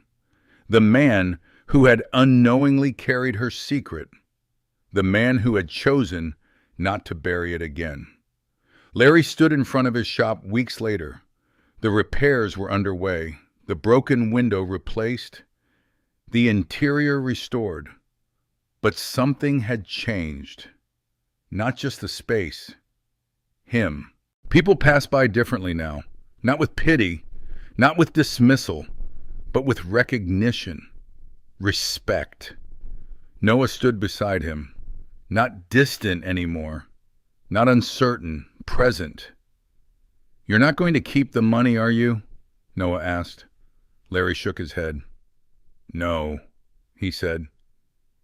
the man who had unknowingly carried her secret, the man who had chosen not to bury it again. Larry stood in front of his shop weeks later. The repairs were underway, the broken window replaced, the interior restored. But something had changed. Not just the space, him. People pass by differently now, not with pity, not with dismissal, but with recognition, respect. Noah stood beside him, not distant anymore, not uncertain, present. "You're not going to keep the money, are you?" Noah asked. Larry shook his head. "No," he said.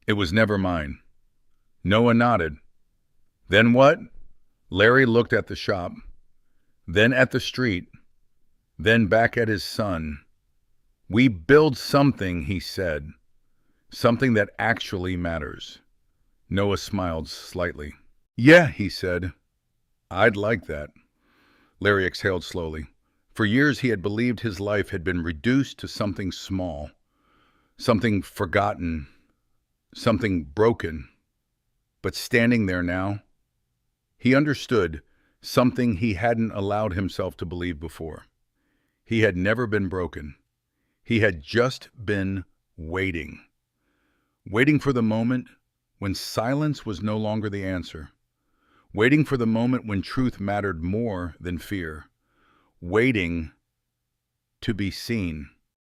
"It was never mine." Noah nodded. "Then what?" Larry looked at the shop, then at the street, then back at his son. "We build something," he said. "Something that actually matters." Noah smiled slightly. "Yeah," he said. "I'd like that." Larry exhaled slowly. For years he had believed his life had been reduced to something small, something forgotten, something broken. But standing there now, he understood something he hadn't allowed himself to believe before. He had never been broken. He had just been waiting. Waiting for the moment when silence was no longer the answer. Waiting for the moment when truth mattered more than fear. Waiting to be seen.